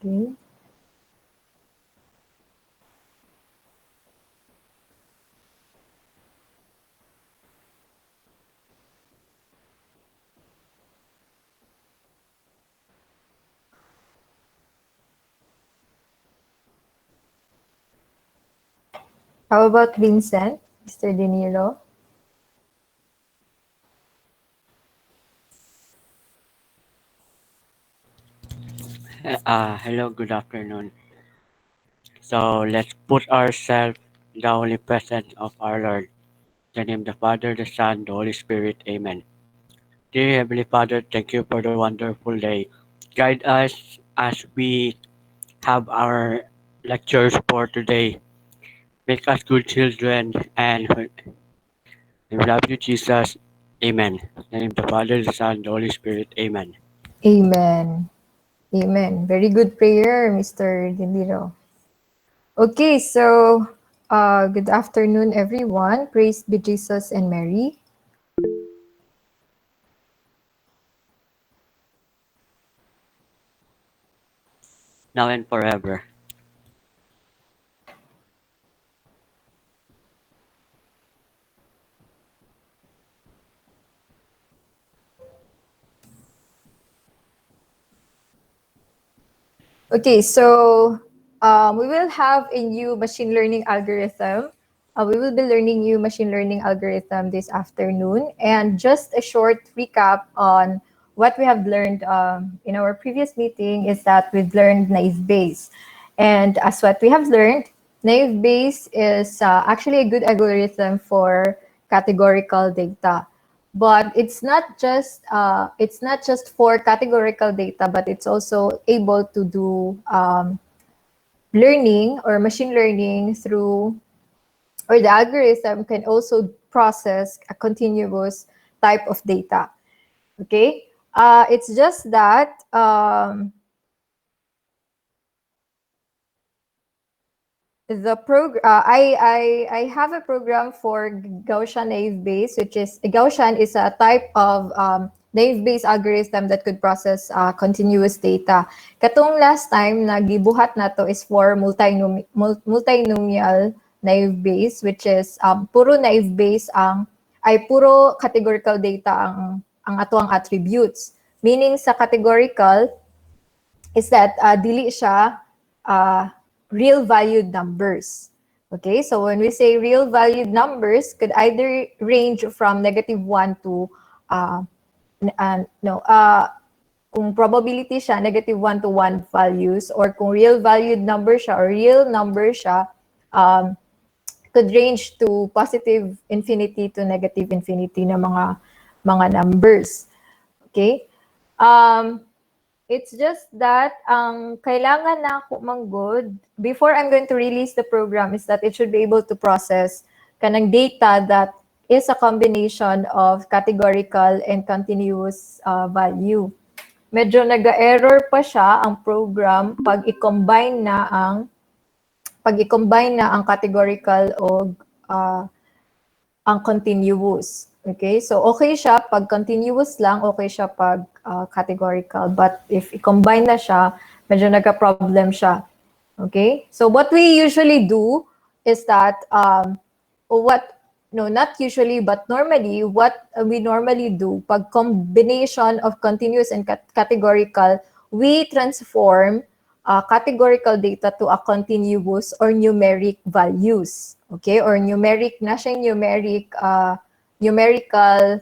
Okay. How about Vincent, Mr. De Niro? Hello, good afternoon. So let's put ourselves in the holy presence of our Lord. In the name of the Father, the Son, the Holy Spirit. Amen. Dear Heavenly Father, thank you for the wonderful day. Guide us as we have our lectures for today. Make us good children and we love you, Jesus. Amen. In the name of the Father, the Son, the Holy Spirit. Amen. Amen. Amen. Very good prayer, Mr. De Niro. Okay, so good afternoon, everyone. Praise be Jesus and Mary. Now and forever. Okay, so we will have a new machine learning algorithm. We will be learning new machine learning algorithm this afternoon. And just a short recap on what we have learned in our previous meeting is that we've learned naive Bayes. And as what we have learned, naive Bayes is actually a good algorithm for categorical data, but it's not just for categorical data, but it's also able to do learning or machine learning through, or the algorithm can also process a continuous type of data. Okay, it's just that I have a program for Gaussian naive Bayes, which is Gaussian is a type of naive Bayes algorithm that could process continuous data. Katong last time na gibuhat nato is for multinomial naive Bayes, which is puro naive Bayes ay puro categorical data ang atuang attributes. Meaning sa categorical is that dili siya real valued numbers. Okay, so when we say real valued numbers, could either range from -1 to no, kung probability siya, -1 to 1 values, or kung real valued number siya or real number siya, could range to positive infinity to negative infinity na mga numbers. Okay? It's just that ang kailangan na ako manggod before I'm going to release the program is that it should be able to process kanang data that is a combination of categorical and continuous value. Medyo nag-error pa siya ang program pag i-combine na ang categorical o ang continuous. Okay? So, okay siya pag continuous lang, okay siya pag categorical. But if i-combine na siya, medyo nagka-problem siya. Okay? So, what we usually do is that, not usually, but normally, what we normally do, pag combination of continuous and categorical, we transform categorical data to a continuous or numeric values. Okay? Or numeric, na siyang numerical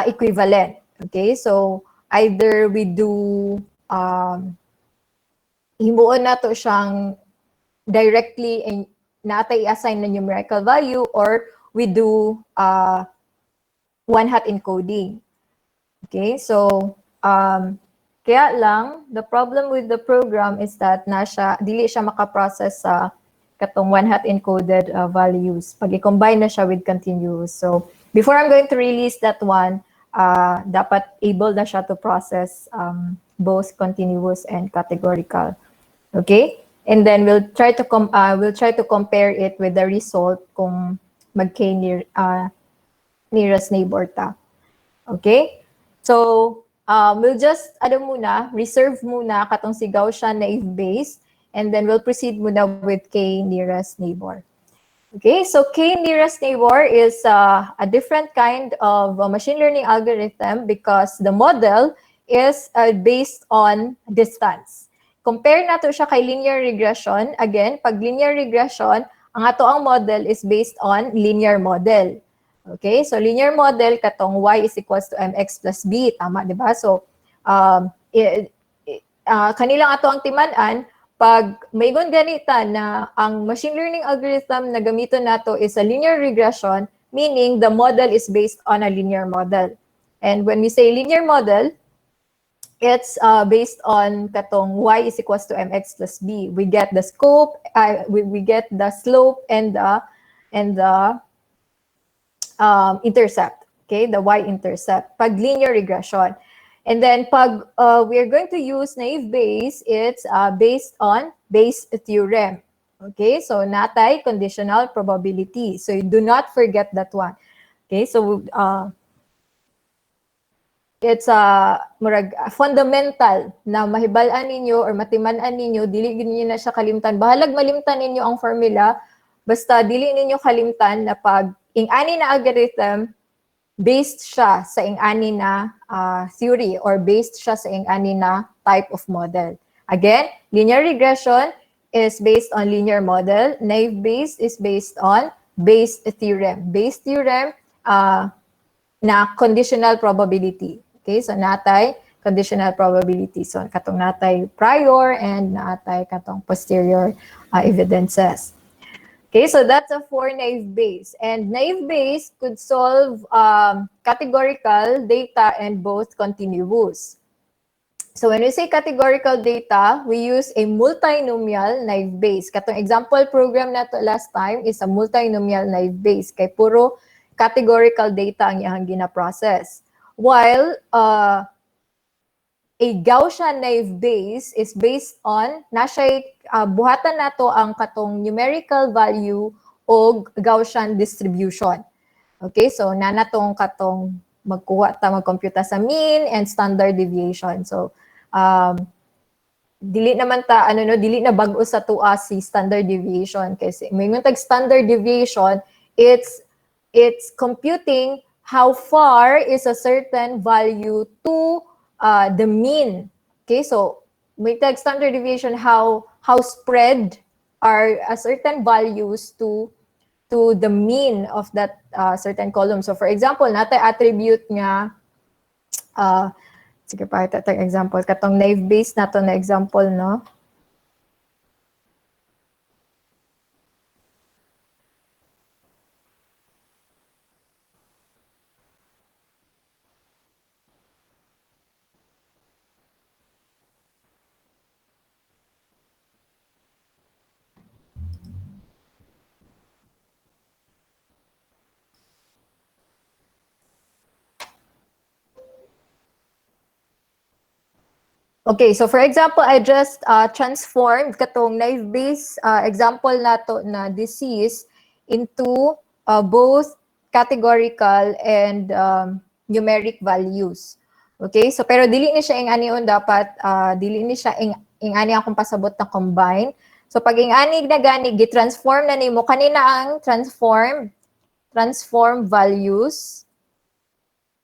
equivalent. Okay? So, either we do, himuon na to siyang directly and natay i-assign na numerical value, or we do one-hot encoding. Okay? So, kaya lang, the problem with the program is that dili siya makaprocess sa katong one-hot encoded values. Pag i-combine na siya with continuous. So, before I'm going to release that one, dapat able na siya to process both continuous and categorical. Okay? And then we'll try to compare it with the result kung nearest neighbor ta. Okay? So, we'll just, reserve muna katong si Gaussian naive Bayes, and then we'll proceed muna with K nearest neighbor. Okay, so K nearest neighbor is a different kind of machine learning algorithm because the model is based on distance. Compare nato siya kay linear regression. Again, pag linear regression, ang ato ang model is based on linear model. Okay, so linear model katong y is equals to mx plus b, tama, di ba? So, kanilang ato ang timan-an, pag maygon ganita na ang machine learning algorithm na gamiton nato is a linear regression, meaning the model is based on a linear model. And when we say linear model, it's based on katong y is equals to mx plus b. We get the scope, we get the slope and the intercept. Okay, the y-intercept. Pag linear regression. And then pag we're going to use naive Bayes, it's based on Bayes theorem. Okay, so natay conditional probability. So you do not forget that one. Okay, so it's fundamental na mahibalaan ninyo or matiman-an ninyo, dili ninyo na siya kalimtan. Bahalag malimtan ninyo ang formula, basta dili ninyo kalimtan na pag ing-ani na algorithm, based siya sa ing-ani na theory or based siya sa ing-ani na type of model. Again, linear regression is based on linear model. Naive Bayes is based on Bayes theorem. Bayes theorem na conditional probability. Okay, so natay conditional probability. So katong natay prior and natay katong posterior evidences. Okay, so that's for naive Bayes. And naive Bayes could solve categorical data and both continuous. So when we say categorical data, we use a multinomial naive Bayes. Katong example program nato last time is a multinomial naive Bayes. Kay puro categorical data ang iyang gina-process. While a Gaussian naive Bayes is based on buhatan nato ang katong numerical value o Gaussian distribution. Okay, so nanatong katong magkompute sa mean and standard deviation. So dili naman ta dili na bag-o sa tuwa si standard deviation kasi may tag standard deviation, it's computing how far is a certain value to the mean. Okay, so may tag standard deviation how spread are certain values to the mean of that certain column. So for example, natay attribute nga sige pa ito example katong naive Bayes nato na example, no? Okay, so for example, I just transformed katong naive Bayes example nato na disease into both categorical and numeric values. Okay, so pero dili ni siya ing-ani dapat dili ni siya ing-ani akong pasabot na combine. So pag ing-ani na gani gi-transform na nimo kanina ang transform values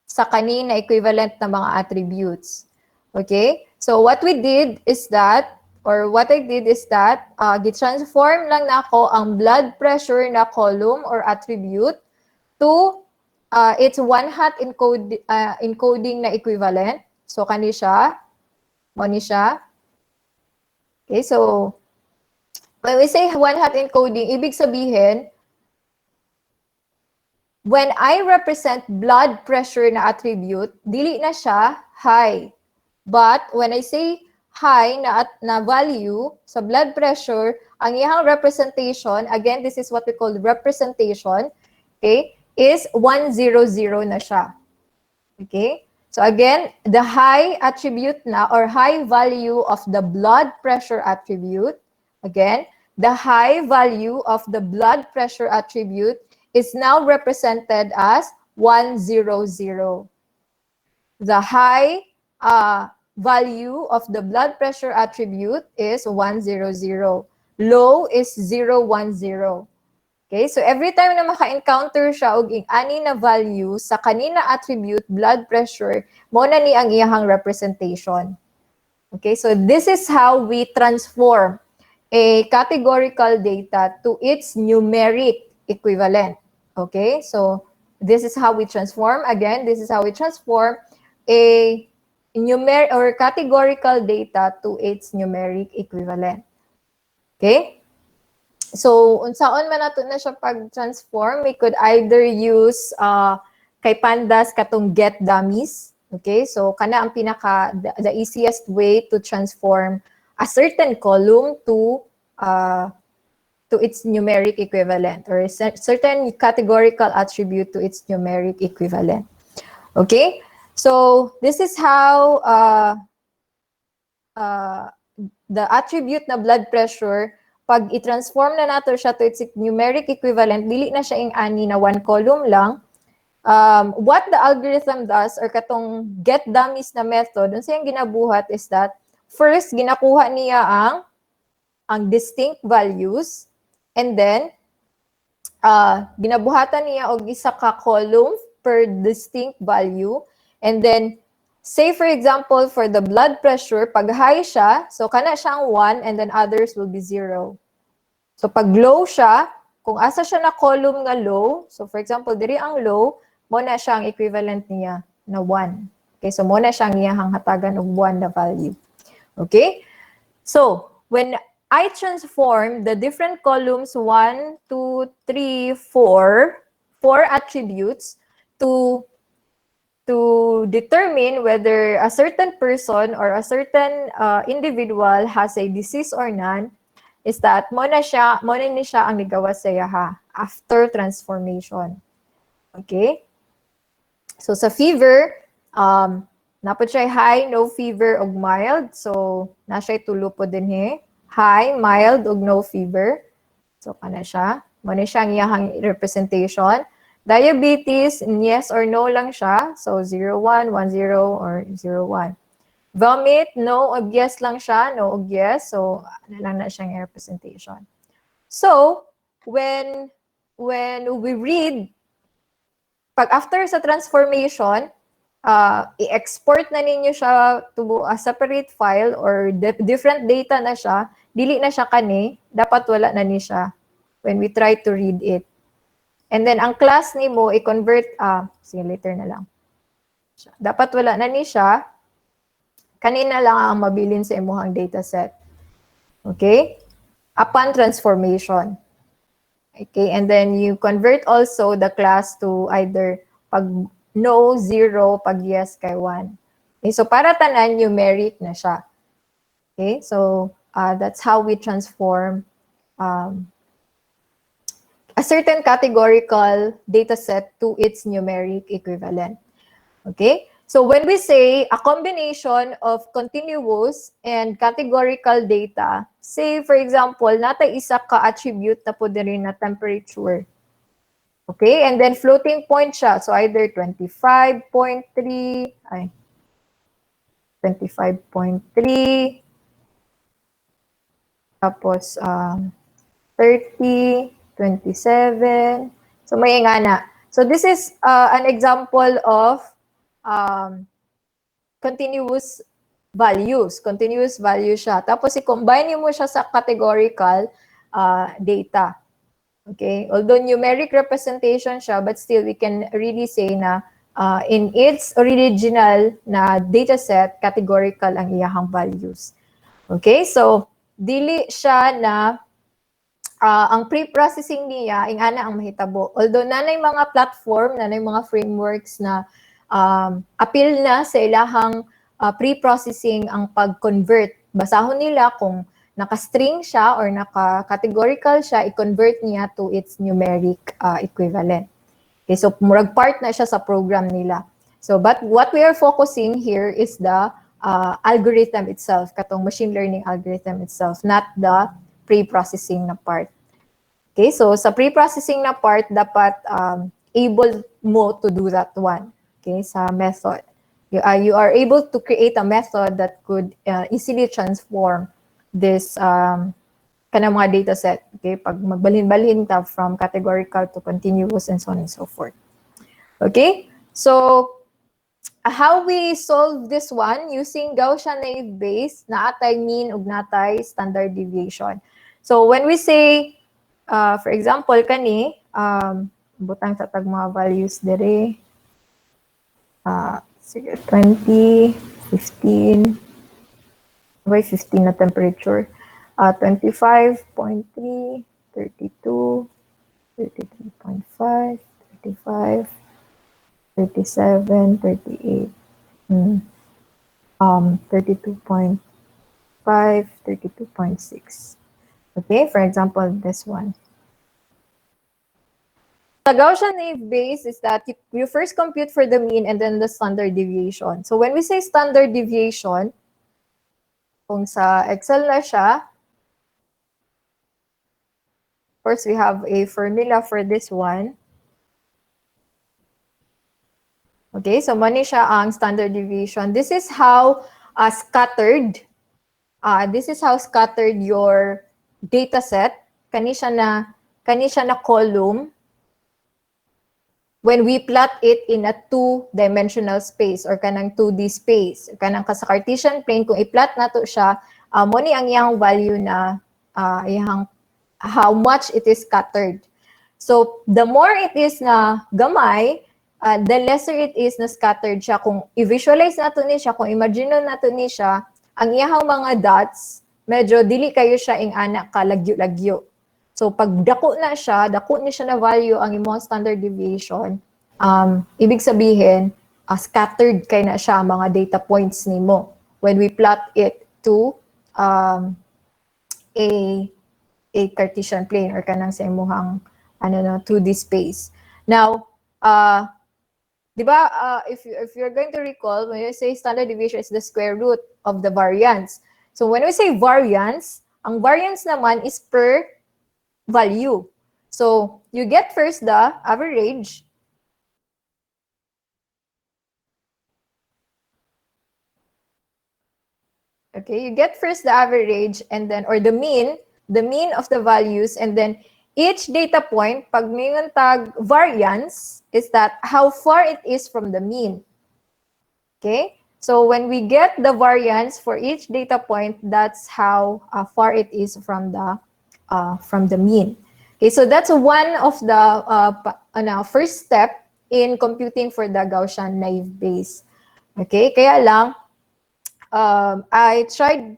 sa kanina equivalent na mga attributes. Okay? So what we did is that, or what I did is that, gi-transform lang na ako ang blood pressure na column or attribute to its one-hot encoding na equivalent. So kani siya, mo ni siya. Okay, so when we say one-hot encoding, ibig sabihin, when I represent blood pressure na attribute, dili na siya high. But when I say high na value sa blood pressure, ang iyang representation, again, this is what we call representation, okay, is 100 na siya. Okay? So again, the high attribute na or high value of the blood pressure attribute, again, the high value of the blood pressure attribute is now represented as 100. The high value of the blood pressure attribute is 100. Low is 010. Okay, so every time na maka-encounter siya og ani na value sa kanina attribute blood pressure, mo na ni ang iyahang representation. Okay, so this is how we transform a categorical data to its numeric equivalent. Okay, so this is how we transform. Again, this is how we transform a numeric or categorical data to its numeric equivalent. Okay? So, unsaon man nato na siya pag-transform, we could either use kay Pandas katong get dummies. Okay? So, kana ang the easiest way to transform a certain column to its numeric equivalent, or a certain categorical attribute to its numeric equivalent. Okay? So, this is how the attribute na blood pressure, pag i-transform na nato siya to its numeric equivalent, dili na siya ing ani na one column lang. What the algorithm does, or katong get dummies na method, dun siyang ginabuhat is that, first, ginakuha niya ang distinct values, and then, ginabuhatan niya og isa ka column per distinct value, and then, say for example, for the blood pressure, pag high siya, so kana siyang 1, and then others will be 0. So pag low siya, kung asa siya na column nga low, so for example, diri ang low, mo na siya ang equivalent niya na 1. Okay, so mo na siya ang iyahang hatagan og 1 na value. Okay? So, when I transform the different columns 1, 2, 3, 4 attributes to determine whether a certain person or a certain individual has a disease or none, is that mo na ni siya ang nigawas sa yaha after transformation. Okay? So sa fever, napod siya high, no fever, og mild. So na siya tulo po din high, mild, og no fever. So kana siya. Mo ni siya ang iyahang representation. Diabetes, yes or no lang siya. So 0, 1, 1, 0, or 0, 1. Vomit, no og yes lang siya, no og yes. So, ano lang na siyang representation. So, when we read, pag after sa transformation, i-export na ninyo siya to a separate file or different data na siya, dili na siya kani, dapat wala na ni siya when we try to read it. And then, ang class ni mo, i-convert, sige, later na lang. Dapat wala na ni siya, kanina lang ang mabilin sa imuhang dataset. Okay? Upon transformation. Okay, and then you convert also the class to either pag no, 0, pag yes, kay 1. Okay, so para tanan, numeric na siya. Okay, so that's how we transform a certain categorical dataset to its numeric equivalent. Okay? So when we say a combination of continuous and categorical data, say for example, nata isa ka attribute na po din na temperature. Okay? And then floating point siya. So either 25.3, 25.3, tapos 30, 27. So may nga na. So this is an example of continuous values. Continuous value siya. Tapos i-combine mo siya sa categorical data. Okay? Although numeric representation siya, but still we can really say na in its original na dataset, categorical ang iyahang values. Okay? So, dili siya na ang pre-processing niya, ingana ang mahitabo. Although nanay mga platform, nanay mga frameworks na appeal na sa ilahang pre-processing ang pag-convert. Basahon nila kung naka-string siya or naka-categorical siya, i-convert niya to its numeric equivalent. Okay, so murag part na siya sa program nila. So, but what we are focusing here is the algorithm itself, katong machine learning algorithm itself, not the pre-processing na part. Okay, so sa pre-processing na part, dapat able mo to do that one. Okay, sa method. You are able to create a method that could easily transform this kanang mga data set. Okay, pag magbalhin-balhin ta from categorical to continuous and so on and so forth. Okay, so how we solve this one using Gaussian naive Bayes, naatay mean ug natay standard deviation. So when we say, for example, kani, butang sa tag mga values dire, sige, 20, 15, by 15 na temperature, 25.3, 32, 33.5, 35, 37, 38, 32.5, 32.6. Okay, for example, this one. The Gaussian naive Bayes is that you first compute for the mean and then the standard deviation. So when we say standard deviation, kung sa Excel na siya, of course, we have a formula for this one. Okay, so mani siya ang standard deviation. This is how scattered your data set. Kani siya na column when we plot it in a two-dimensional space or kanang 2D space. Kanang sa Cartesian plane, kung i-plot nato siya, mo ni ang iyang value na how much it is scattered. So, the more it is na gamay, the lesser it is na scattered siya. Kung i-visualize nato ni siya, kung imagine nato ni siya, ang iyang mga dots, medyo dili kayo siya ing anak ka lagyo-lagyo. So, pag dako ni siya na value ang imong standard deviation, ibig sabihin, scattered kay na siya mga data points nimo when we plot it to a Cartesian plane or kanang sa imong 2D space. Now, di ba, if you're going to recall, when you say standard deviation is the square root of the variance. So when we say variance, ang variance naman is per value. So you get first the average. Okay, you get first the average and then, or the mean of the values, and then each data point, pag mingon tag variance, is that how far it is from the mean. Okay, so when we get the variance for each data point, that's how far it is from the mean. Okay, so that's one of the first step in computing for the Gaussian naive Bayes. Okay, kaya lang, I tried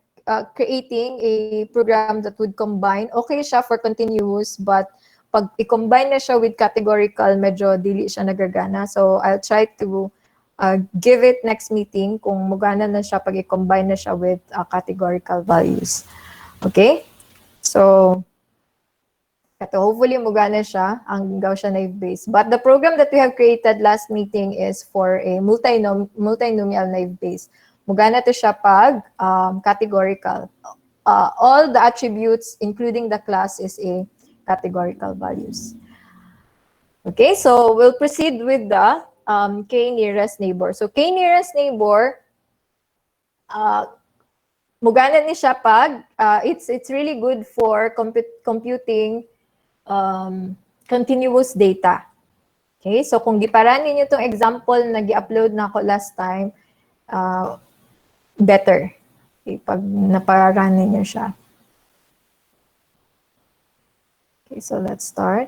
creating a program that would combine, okay siya for continuous, but pag i-combine na siya with categorical, medyo dili siya nagagana. So I'll try to give it next meeting kung mugana na siya pag i-combine na siya with categorical values. Okay? So, hopefully mugana siya ang Gaussian naive Bayes. But the program that we have created last meeting is for a multinomial naive Bayes. Mugana to siya pag categorical. All the attributes, including the class, is a categorical values. Okay, so we'll proceed with the k nearest neighbor. So k nearest neighbor, mugana ni siya pag it's really good for computing continuous data. Okay, so kung giparan ninyo itong example na gi-upload na ako last time, better. Okay, pag naparan ninyo siya. Okay, so let's start.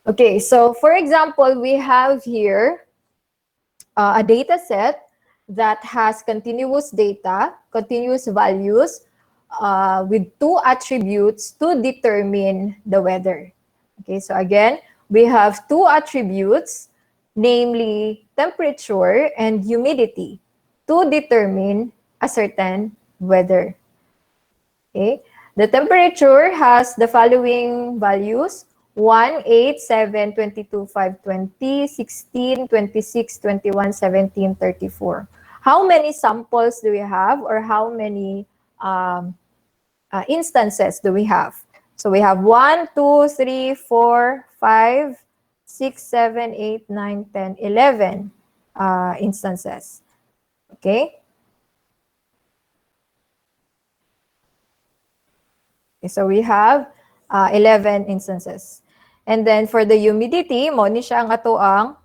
Okay, so for example, we have here a data set that has continuous data, continuous values, with two attributes to determine the weather. Okay, so again, we have two attributes, namely temperature and humidity, to determine a certain weather. Okay, the temperature has the following values: 1, 8, 7, 22, 5, 20, 16, 26, 21, 17, 34. How many samples do we have, or how many instances do we have? So we have 1, 2, 3, 4, 5, 6, 7, 8, 9, 10, 11 instances. Okay? So we have 11 instances. And then for the humidity, mo ni siya ang ato ang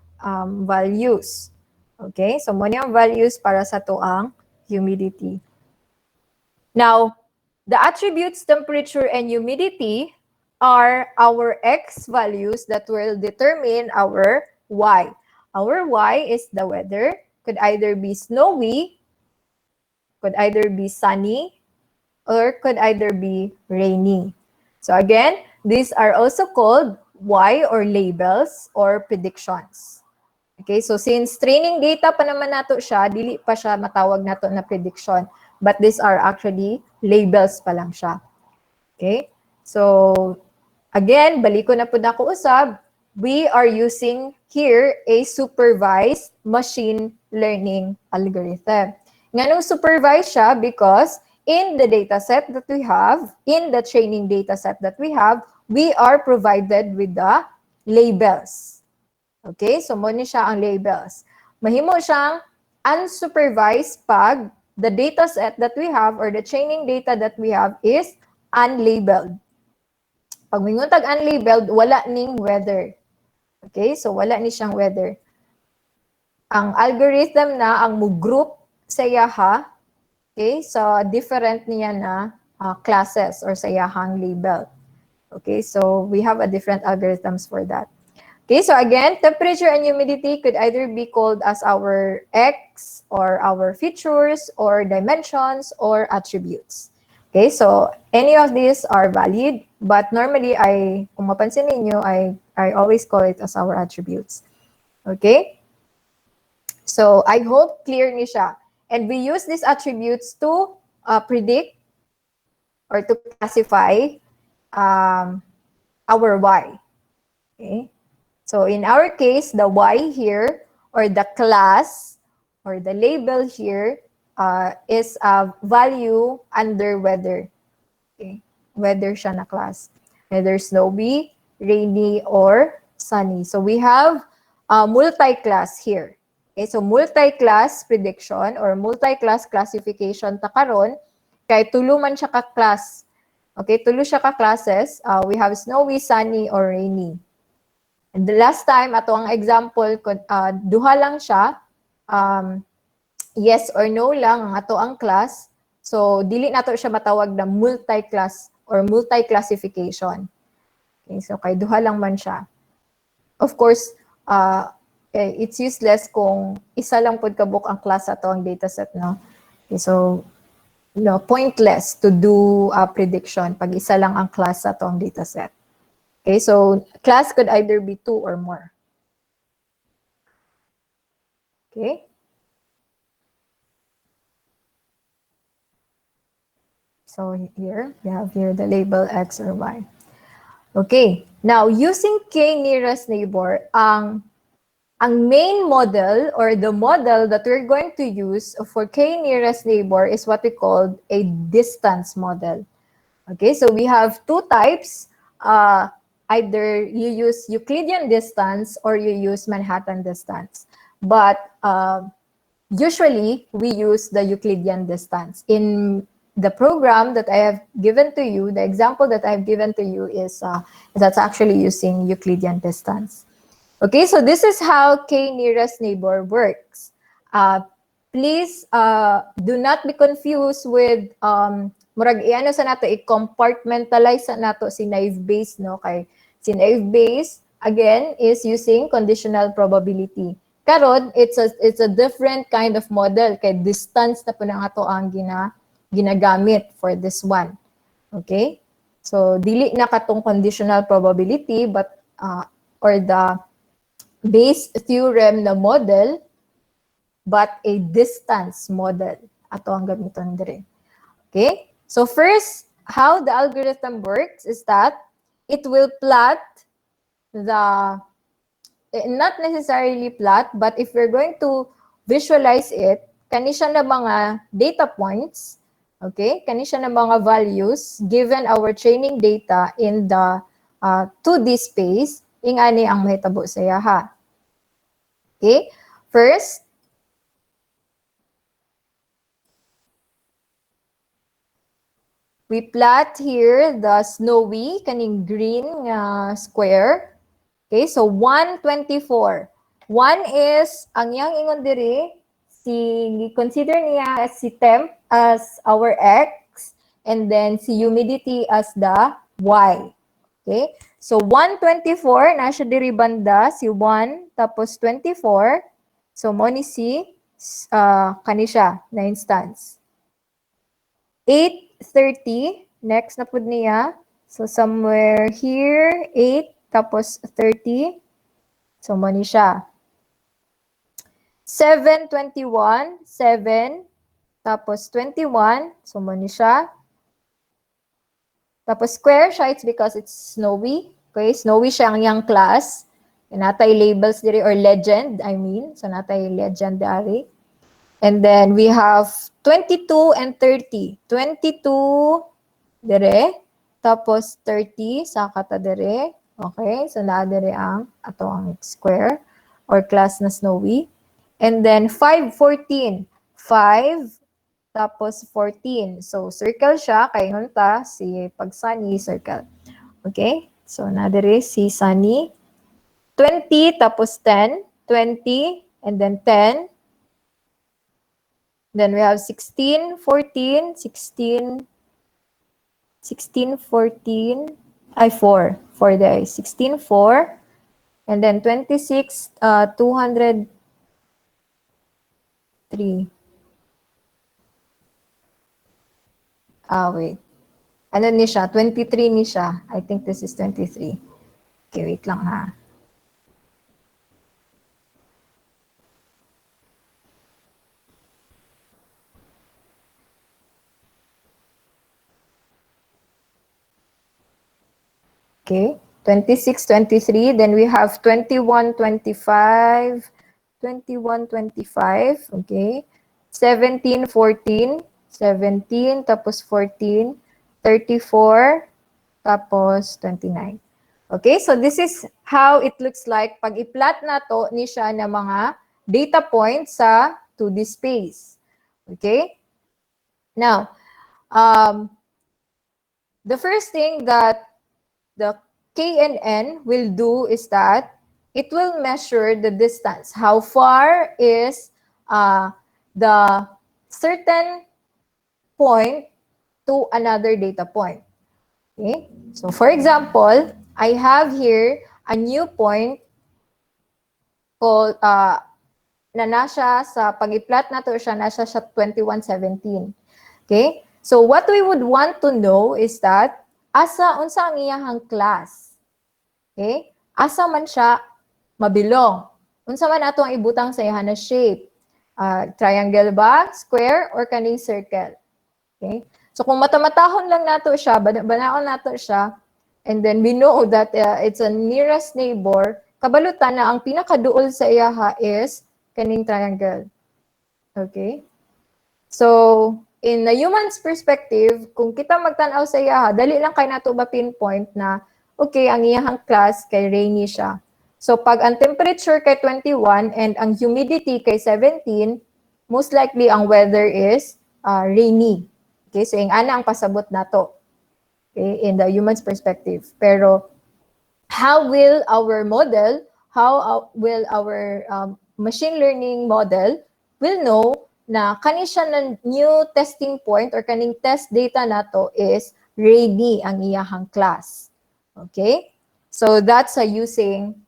values. Okay? So mo ni ang values para sa ato ang humidity. Now, the attributes temperature and humidity are our X values that will determine our Y. Our Y is the weather. Could either be snowy, could either be sunny, or could either be rainy. So again, these are also called Y or labels or predictions. Okay, so since training data pa naman nato siya, dili pa siya matawag nato na prediction. But these are actually labels pa lang siya. Okay, so again, balik ko na po na ko usab, we are using here a supervised machine learning algorithm. Nganong supervised siya? Because in the dataset that we have, in the training dataset that we have, we are provided with the labels. Okay, so mo ni siya ang labels. Mahimo siyang unsupervised pag the dataset that we have or the training data that we have is unlabeled. Pag minguntag unlabeled, wala ning weather. Okay, so wala ni siyang weather. Ang algorithm na ang mo-group sa yaha, okay, so different niya na classes or sa yahang label. Okay, so we have a different algorithms for that. Okay, so again, temperature and humidity could either be called as our X or our features or dimensions or attributes. Okay, so any of these are valid, but normally kung mapansin ninyo, I always call it as our attributes. Okay? So I hope clear ni siya. And we use these attributes to predict or to classify our Y. Okay? So in our case, the Y here, or the class, or the label here, is a value under weather. Okay? Weather siya na class. Whether snowy, rainy, or sunny. So we have multi-class here. Okay? So multi-class prediction or multi-class classification ta karon kay tulo man siya ka class. Okay, tulo siya ka classes. We have snowy, sunny, or rainy. And the last time, ato ang example, duha lang siya, yes or no lang ang ato ang class. So, dili nato siya matawag na multi-class or multi-classification. Okay, so kay duha lang man siya. Of course, it's useless kung isa lang pod kabuk ang class ato ang dataset, no? Okay, so, pointless to do a prediction pag isa lang ang class ato ang dataset. Okay, so class could either be 2 or more. Okay. So here, we have here the label X or Y. Okay, now using K nearest neighbor, ang main model or the model that we're going to use for K nearest neighbor is what we call a distance model. Okay, so we have two types. Either you use Euclidean distance or you use Manhattan distance. But usually, we use the Euclidean distance. In the program that I have given to you, the example that I have given to you is that's actually using Euclidean distance. Okay, so this is how K nearest neighbor works. Please do not be confused with murag iano sa nato i-compartmentalize sa nato si naive Bayes, no? Kay si naive Bayes again is using conditional probability. Karon it's a different kind of model kay distance na po na ato ang ginagamit for this one. Okay? So dili na katong conditional probability but or the Bayes theorem na model but a distance model ato ang gamiton dire. Okay? So first, how the algorithm works is that it will plot not necessarily plot, but if we're going to visualize it, kani siya na mga data points Okay? Kani siya ng mga values given our training data in the 2D space, ingani ang mahitabo sa yaha. Okay? First, we plot here the snowy, kaning green square. Okay, so 124. 1 is, ang yang ingon diri, consider niya as si temp as our x, and then si humidity as the y. Okay, so 124, nasa diri banda, si 1, tapos 24. So, mo ni si, kani siya, na instance. 8:30, next na pud niya. So, somewhere here, 8, tapos 30. So, mo ni siya. 7:21, 7, tapos 21. So, mo ni siya. Tapos square siya, it's because it's snowy. Okay, snowy siya ang yang class. Natay labels diri or legend, I mean. So, natay legendary. And then we have 22 and 30. 22 dire, tapos 30 sa kata dire. Okay, so na dire ang ato ang square or class na snowy. And then 5, 14. 5, tapos 14. So circle siya, kay hunta si pag sunny circle. Okay, so na dire si sunny. 20, tapos 10. 20, and then 10. Then we have 16, 14, 16, 16, 14, 4. 4 there. 16, 4. And then 26, 203. Wait. Ano ni siya? 23 ni siya. I think this is 23. Okay, wait lang ha. Okay, 26, 23. Then we have 21, 25. 21, 25. Okay. 17, 14. 17, tapos 14. 34, tapos 29. Okay, so this is how it looks like pag i-plot na to ni siya na mga data points sa 2D space. Okay? Now, the first thing that the KNN will do is that it will measure the distance. How far is the certain point to another data point. Okay? So for example, I have here a new point called na nasa sa pag-i-plot na to siya, nasa sa 2117. Okay? So what we would want to know is that unsa ang iyahang class. Okay? Asa man siya mabilong. Unsa man ato ang ibutang sa iyahang na shape. Triangle ba, square, or kaning circle. Okay? So kung matamatahon lang nato siya, banaon nato siya, and then we know that it's a nearest neighbor, kabalutan na ang pinakaduol sa iyaha is kaning triangle. Okay? So, in a human's perspective, kung kita magtanaw sa iyaha, dali lang kay nato ba pinpoint na, okay, ang iyahang class kay rainy siya. So, pag ang temperature kay 21 and ang humidity kay 17, most likely ang weather is rainy. Okay, so yung ana ang pasabot nato. Okay, in the human's perspective. Pero how will our model, will our machine learning model will know na kani siya na new testing point or kaning test data nato is rainy ang iyahang class. Okay? So that's using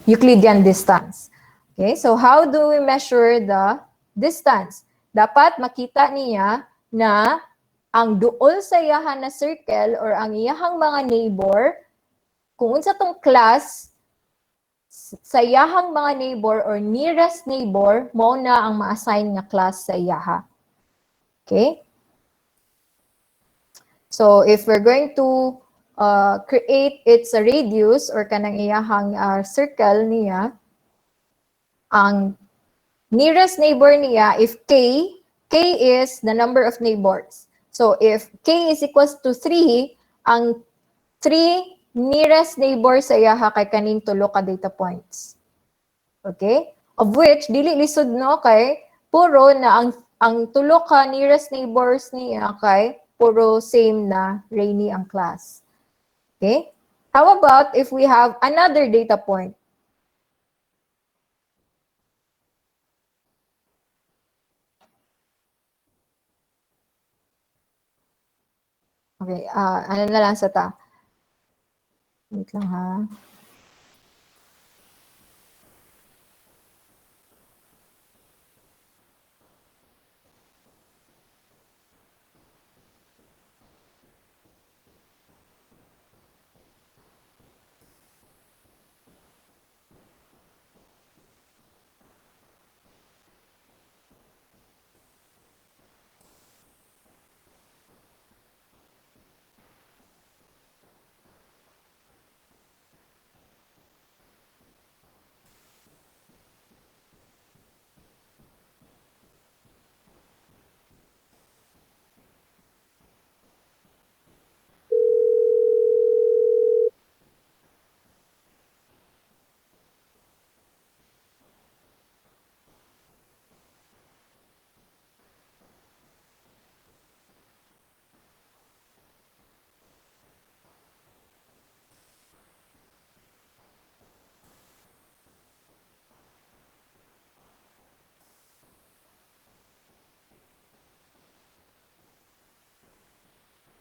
Euclidean distance. Okay? So how do we measure the distance? Dapat makita niya na ang duol sa iyahan na circle or ang iyahang mga neighbor, kung unsa tong class sa iyahang mga neighbor or nearest neighbor, mo na ang ma-assign nga class sa iyaha. Okay? So if we're going to create its radius or kanang iyahang circle niya, ang nearest neighbor niya, if K is the number of neighbors. So if k is equals to 3, ang 3 nearest neighbor sa iyaha kay kaning tulo ka data points. Okay? Of which dili lisod no kay puro na ang tulo ka nearest neighbors niya kay puro same na Rainy ang class. Okay? How about if we have another data point? Okay, ano na lang sa ta? Wait lang ha.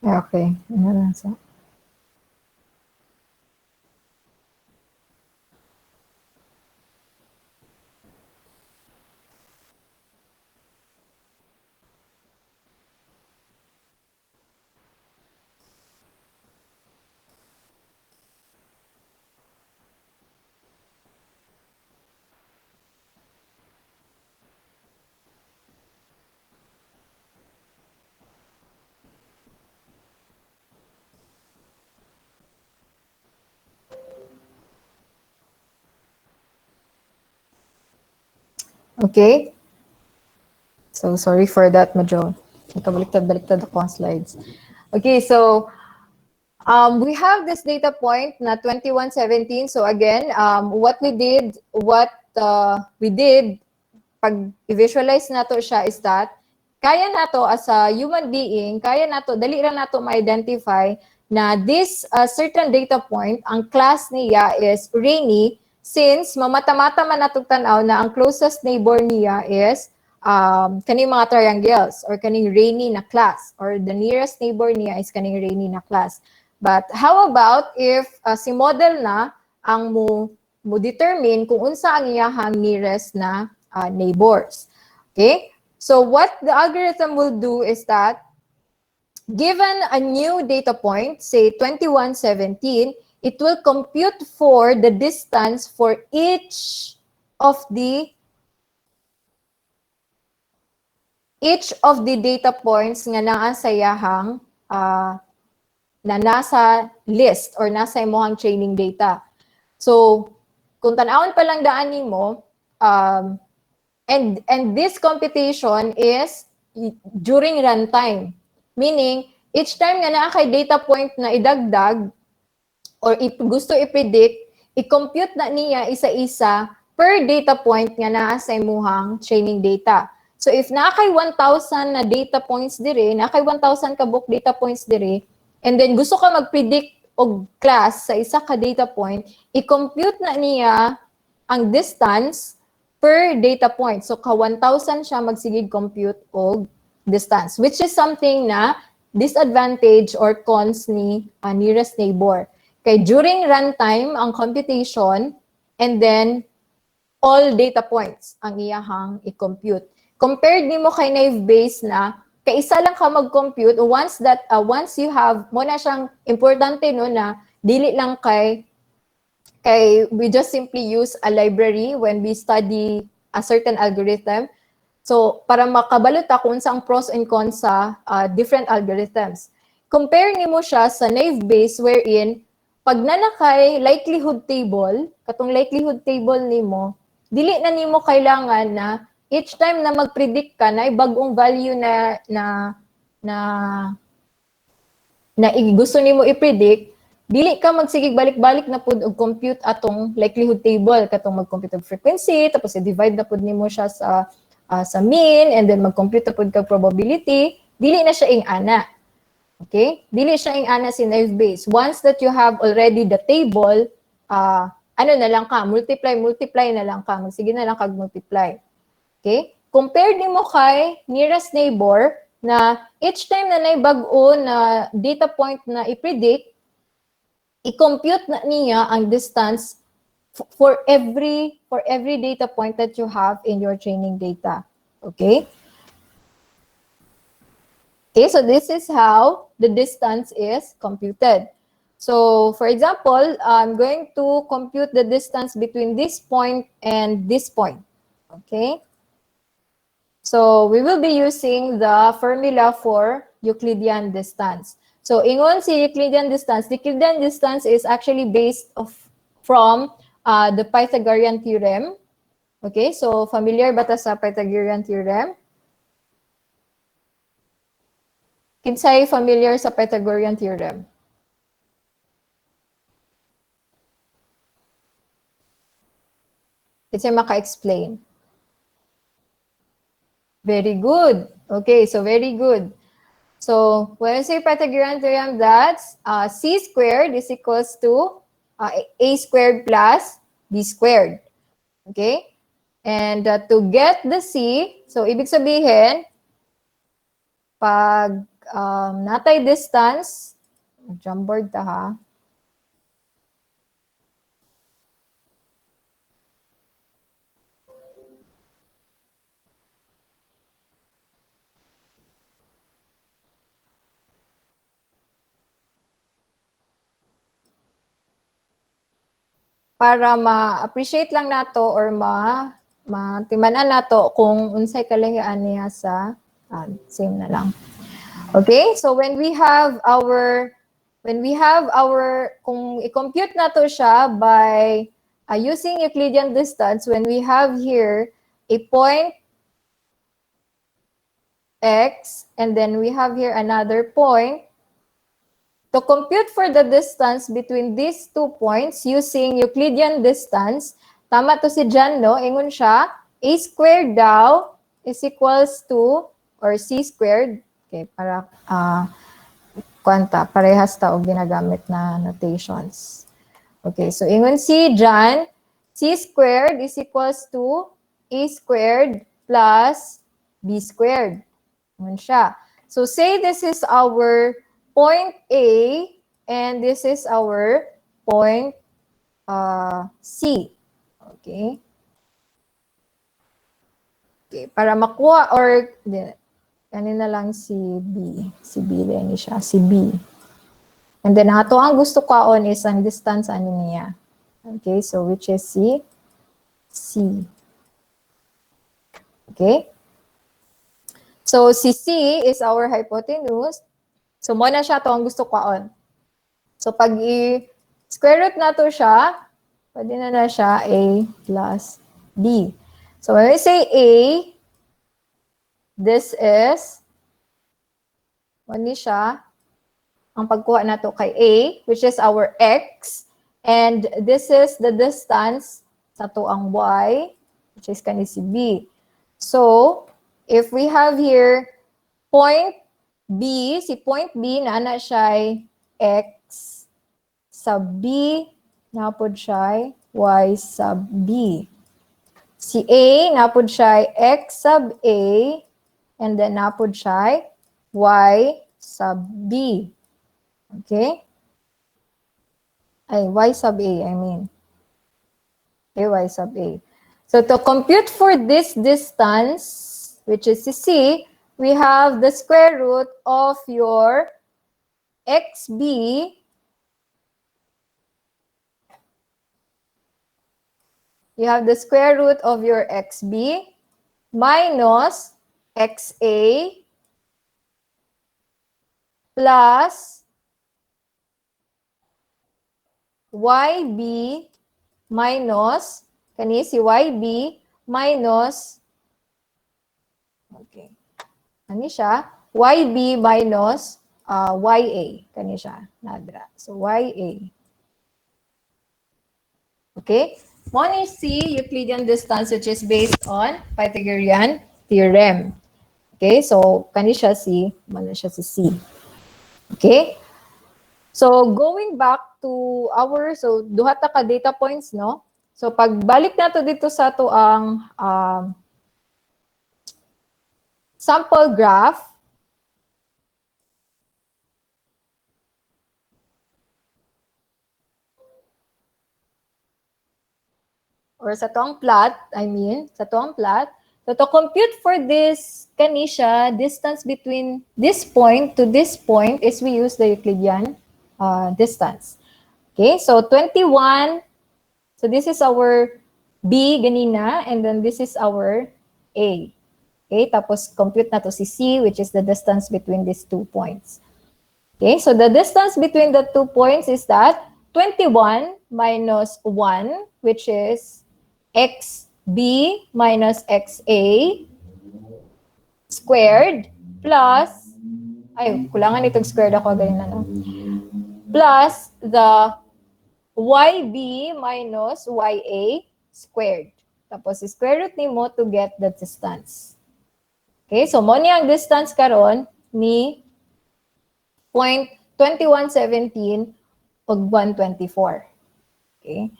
Okay, ano lang sa? Okay? So, sorry for that, medyo nakabaliktad-baliktad ako ang slides. Okay, so we have this data point na 2117. So again, what we did, pag i-visualize nato siya is that, kaya nato as a human being, kaya nato, dali ra nato ma-identify na this certain data point, ang class niya is Rainy, since mamata-mata man natong tanaw na ang closest neighbor niya is kaning mga triangles or kaning Rainy na class, or the nearest neighbor niya is kaning Rainy na class. But how about if si model na ang mo determine kung unsa ang iyahang nearest na neighbors. Okay? So what the algorithm will do is that given a new data point, say 2117, it will compute for the distance for each of the data points nga naa sa iyahang na nasa list or nasa imong training data. So, kung tanawon pa lang daan nimo, and this computation is during runtime. Meaning, each time nga naa kay data point na idagdag or gusto i-predict, i-compute na niya isa-isa per data point nga naa sa imuhang training data. So if naa kay 1,000 na data points dire, naa kay 1,000 ka book data points dire, and then gusto ka mag-predict og class sa isa ka data point, i-compute na niya ang distance per data point. So ka 1,000 siya magsigig compute og distance, which is something na disadvantage or cons ni nearest neighbor. Kay during runtime ang computation, and then all data points ang iyahang i-compute. Compared nimo kay Naive Bayes na kaisa lang ka mag-compute, once you have mo na siyang importante no na dili lang kay we just simply use a library when we study a certain algorithm. So para makabalot ta kung sa ang pros and cons sa different algorithms. Compare nimo siya sa Naive Bayes wherein pag nanakay likelihood table, katong likelihood table nimo, dili na nimo kailangan na each time na mag-predict ka na bagong value na gusto nimo i-predict, dili ka magsigig balik-balik na pud og compute atong likelihood table katong mag-compute og frequency tapos i-divide na pud nimo siya sa mean and then mag-compute na pud kag probability, dili na siya ing ana. Okay? Dili siya ing ana si Naive Bayes. Once that you have already the table, ano na lang ka, multiply na lang ka, magsige na lang kag multiply. Okay? Compared nimo kay nearest neighbor na each time na naibag-o na data point na i-predict, i-compute na niya ang distance for every data point that you have in your training data. Okay? Okay, so this is how the distance is computed. So, for example, I'm going to compute the distance between this point and this point. Okay? So, we will be using the formula for Euclidean distance. So, ingon si Euclidean distance, the Euclidean distance is actually based from the Pythagorean theorem. Okay, so familiar ba ta sa Pythagorean theorem? Kinsay familiar sa Pythagorean theorem? Kinsay maka-explain? Very good. Okay, so very good. So when I say Pythagorean theorem, that's c squared is equals to a squared plus b squared. Okay? And to get the c, so ibig sabihin, pag natay distance, Jamboard ta ha. Para ma-appreciate lang nato or matimanan nato kung unsay kalahian niya sa same na lang. Okay? So when we have our kung i-compute nato siya by using Euclidean distance, when we have here a point x and then we have here another point, to compute for the distance between these 2 points using Euclidean distance, tama to si John, no? Ingon siya, a squared daw is equals to, or c squared, okay, para, parehas ta og ginagamit na notations. Okay, so ingon si John, c squared is equals to a squared plus b squared. Ingon siya. So say this is our point A, and this is our point C. Okay? Okay, para makuha or kanina lang si B. Si B din siya, si B. And then ato ang gusto kaon is ang distance ano niya. Okay, so which is C. Okay? So si C is our hypotenuse. So, mo na siya to ang gusto kwaon. So, pag i-square root na to siya, pwede na siya A plus B. So, when we say A, this is, ni siya, ang pagkuha na to kay A, which is our X, and this is the distance sa to ang Y, which is kani si B. So, if we have here point B, si point B, na siya X sub B, napod siya Y sub B. Si A, napod siya X sub A, and then napod siya Y sub B. Okay? Ay, Y sub A, I mean. Okay, Y sub A. So, to compute for this distance, which is C, we have the square root of your XB. You have the square root of your XB minus XA plus YB minus, kani si YB minus, okay, ano siya? YB minus YA. Kani siya, nadra. So, YA. Okay? Mo ni C, Euclidean distance, which is based on Pythagorean theorem. Okay? So, kani siya C, mana siya si C. Okay? So, going back to our, so, duha ta ka data points, no? So, pagbalik nato dito sa to ang sample graph, or sa to ang plot, sa to ang plot, so to compute for this, kani siya, distance between this point to this point is we use the Euclidean distance. Okay, so 21, so this is our B ganina, and then this is our A. Okay, tapos compute na to si C, which is the distance between these 2 points. Okay, so the distance between the 2 points is that 21 minus 1, which is XB minus XA squared plus, ay, kulangan itong squared ako, ganyan na, no? Plus the YB minus YA squared. Tapos, square root ni mo to get the distance. Okay, so mo niya ang distance karon ni 0.2117 ug 124. Okay?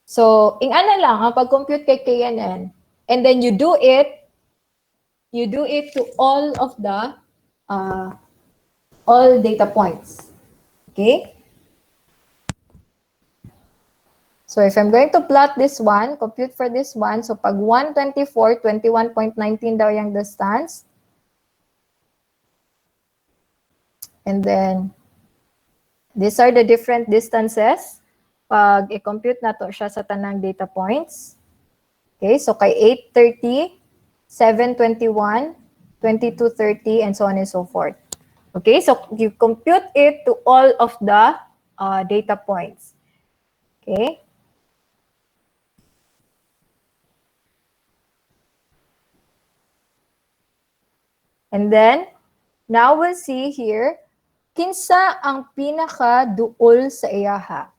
So, ingana lang ang pag-compute kay KNN, and then you do it to all of the all data points. Okay? So, if I'm going to plot this one, compute for this one, so pag 124, 21.19 daw yung distance. And then, these are the different distances. Pag i-compute na to siya sa tanang data points. Okay, so kay 830, 721, 2230, and so on and so forth. Okay, so you compute it to all of the data points. Okay. And then, now we'll see here, kinsa ang pinaka-duol sa iyaha.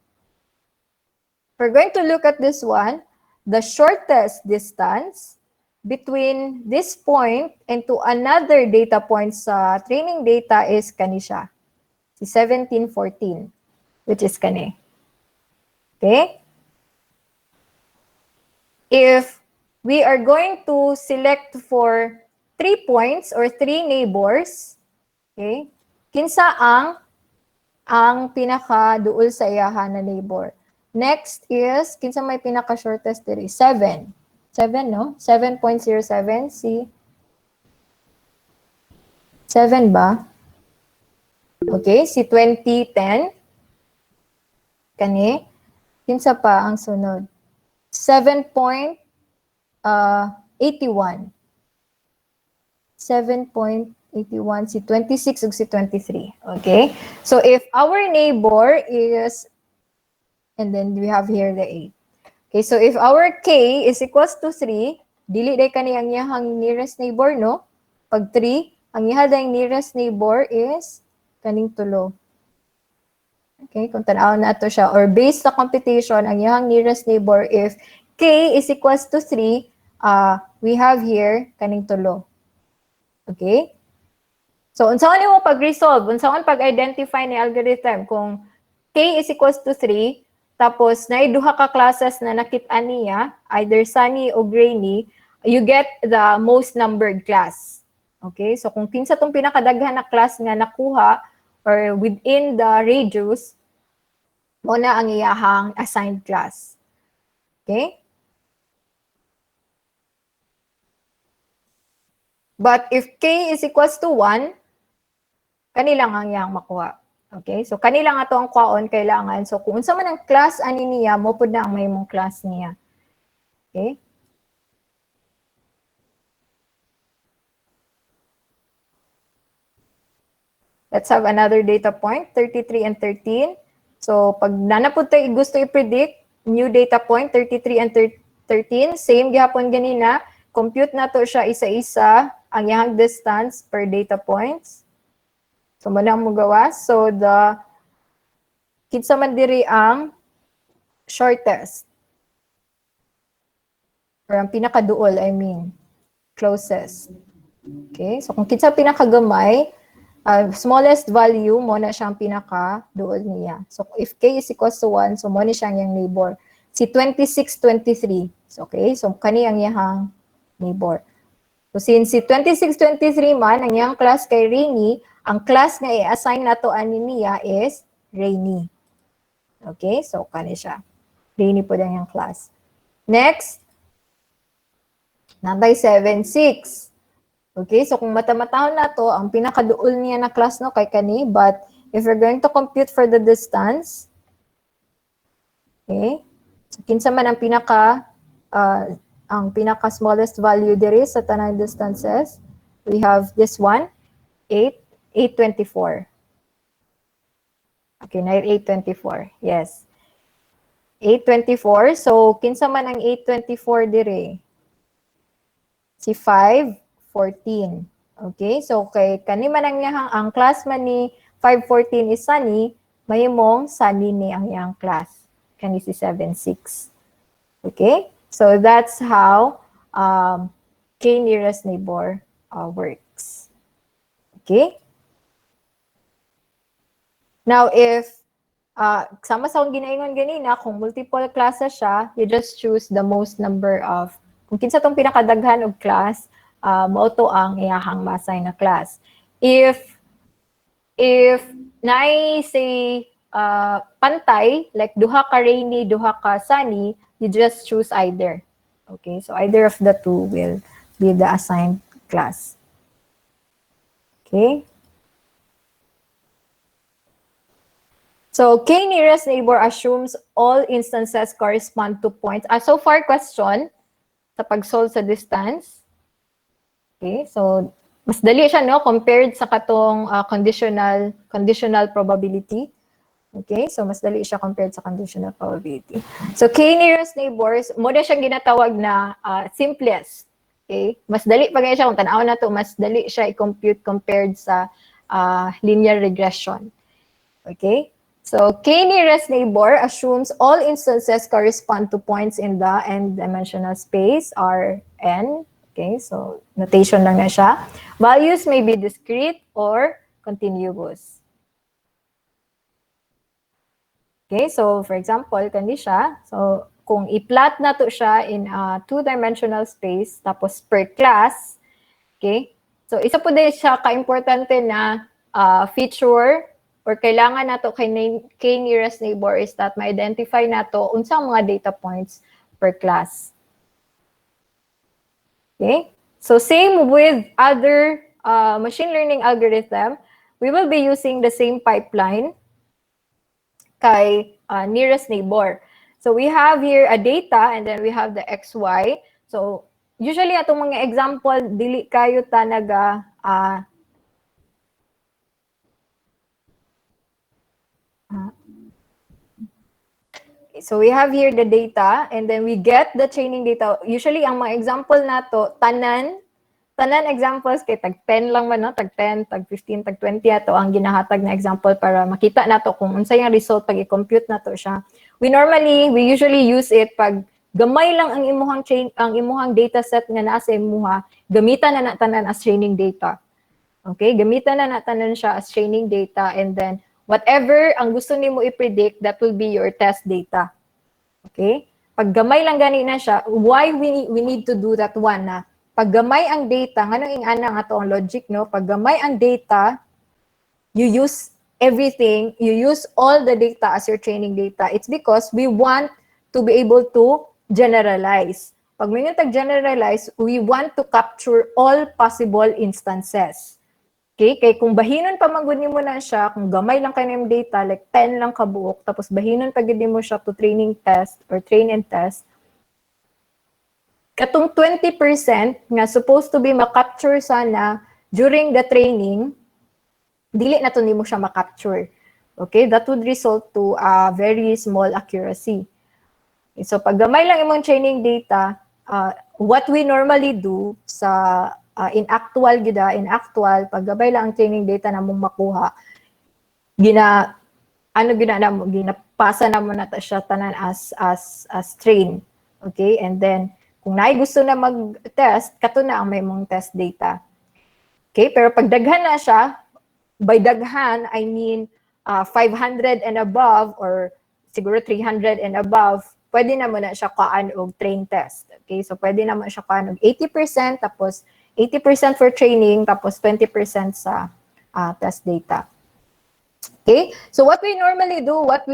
We're going to look at this one. The shortest distance between this point and to another data point sa training data is kani siya. Si 1714, which is kani. Okay? If we are going to select for 3 points or 3 neighbors, okay? Kinsa ang pinaka-duol sa iyahan na neighbor. Next is, kinsa may pinaka-shortest diri? 7. 7, no? 7.07. Si 7 ba? Okay, si 2010. Kani. Kinsa pa ang sunod? 7.81. 7.81, si 26 ug si 23. Okay? So if our neighbor is, and then we have here the 8. Okay, so if our K is equals to 3, dili day kani ang iyahang nearest neighbor, no? Pag 3, ang iyahang nearest neighbor is kaning tulo. Okay, kung tanaw na ito siya, or based sa computation, ang iyahang nearest neighbor, if K is equals to 3, we have here kaning tulo. Okay? So, unsaon mo pag-resolve? Unsaon pag-identify ni algorithm? Kung K is equals to 3, tapos naiduha ka classes na nakit-an niya, either sunny o grainy, you get the most numbered class. Okay? So, kung kinsa tong pinakadaghan na class nga nakuha, or within the radius, mo na ang iyahang assigned class. Okay? But if K is equals to 1, kanilang ang iyang makuha. Okay? So, kanilang ato ang kwaon kailangan. So, kung unsa man ang class ani niya, mo pud na ang may mong class niya. Okay? Let's have another data point, 33 and 13. So, pag nanapod tayo gusto i-predict, new data point, 33 and 13, same gihapon ganina, compute na to siya isa-isa, ang iyang distance per data points. So, muna mo gawas. So, kinsa man diri ang shortest. Or ang pinakaduol, I mean, closest. Okay, so kung kinsa pinakagamay, smallest value mo na siyang pinakaduol niya. So, if k is equals to 1, so mo ni siyang yung neighbor. Si 26, 23. So, okay, so kani ang iyang neighbor. So, since si 26, 23 man, ang iyang class kay Rainy, ang class nga i-assign na to ani niya is Rainy. Okay, so kani siya. Rainy po lang yung class. Next, nambay 7, 6. Okay, so kung matamatahon na to, ang pinakaduol niya na class no kay kani, but if we're going to compute for the distance, okay, so kinsa man ang pinaka smallest value diri sa tanang distances, we have this one, 824. Okay, na 824. Yes. 824. So, kinsa man ang 824 diri? Si 514. Okay, so kay kani man ang class man ni 514 is Sunny, mahimong Sunny ni ang iyang class. Kani si 76. Okay? So that's how K nearest neighbor works. Okay? Now, if sama sa akong ginaingon ganina, kung multiple classes siya, you just choose the most number of, kung kinsa tong pinakadaghan og class, mao to ang iyahang ma-assign na class. If naay say pantay, like duha ka Rainy, duha ka Sunny, you just choose either. Okay, so either of the two will be the assigned class. Okay. So, K nearest neighbor assumes all instances correspond to points. So far, question sa pag-solve sa distance. Okay, so mas dali siya, no, compared sa katong conditional probability. Okay, so mas dali siya compared sa conditional probability. So, K nearest neighbors, mo na siyang ginatawag na simplest. Okay, mas dali pa siya, kung tanaw na to, mas dali siya i-compute compared sa linear regression. Okay, so K nearest neighbor assumes all instances correspond to points in the n-dimensional space, Rn. Okay, so notation lang na siya. Values may be discrete or continuous. Okay, so for example, kani siya. So kung i-plot na to siya in a two-dimensional space, tapos per class, okay? So isa po din siya ka-importante na feature or kailangan na to kay nearest neighbor is that ma-identify na to unsang mga data points per class. Okay? So same with other machine learning algorithm, we will be using the same pipeline kay nearest neighbor. So we have here a data and then we have the XY. So usually atong mga example dili kayo tanaga so we have here the data and then we get the training data. Usually ang mga example nato tanan examples kay tag 10 lang man, no? Tag 10, tag 15, tag 20 ato ang ginahatag na example para makita nato kung unsa yung result pag i-compute nato siya. We usually use it pag gamay lang ang imuhang data set nga naa sa imuha, gamitan na tanan as training data. Okay, gamitan na tanan siya as training data and then whatever ang gusto nimo i-predict, that will be your test data. Okay? Pag gamay lang gani na siya, why we need to do that one na pag gamay ang data, nganong ing-ana nga to ang logic, no? Pag gamay ang data, you use everything, you use all the data as your training data. It's because we want to be able to generalize. Pag may tag-generalize, we want to capture all possible instances. Okay? Kaya kung bahinon pa maguni mo na siya, kung gamay lang kayo ng data, like 10 lang kabuok, tapos bahinon pa gudi mo siya to training test or train and test, katong 20% nga supposed to be ma-capture sana during the training, dili na to nimo siya ma-capture. Okay? That would result to a very small accuracy. Okay, so pag gamay lang imong training data, what we normally do sa in actual, paggabay lang ang training data na mong makuha, ginapasa na mo na siya tanan as train. Okay? And then, kung naay gusto na mag-test, kato na ang may mong test data. Okay? Pero pag daghan na siya, by daghan, I mean 500 and above or siguro 300 and above, pwede na mo na siya kaan og train test. Okay? So, pwede na mo siya kaan og 80%, tapos 80% for training, tapos 20% sa test data. Okay? So, what we normally do, what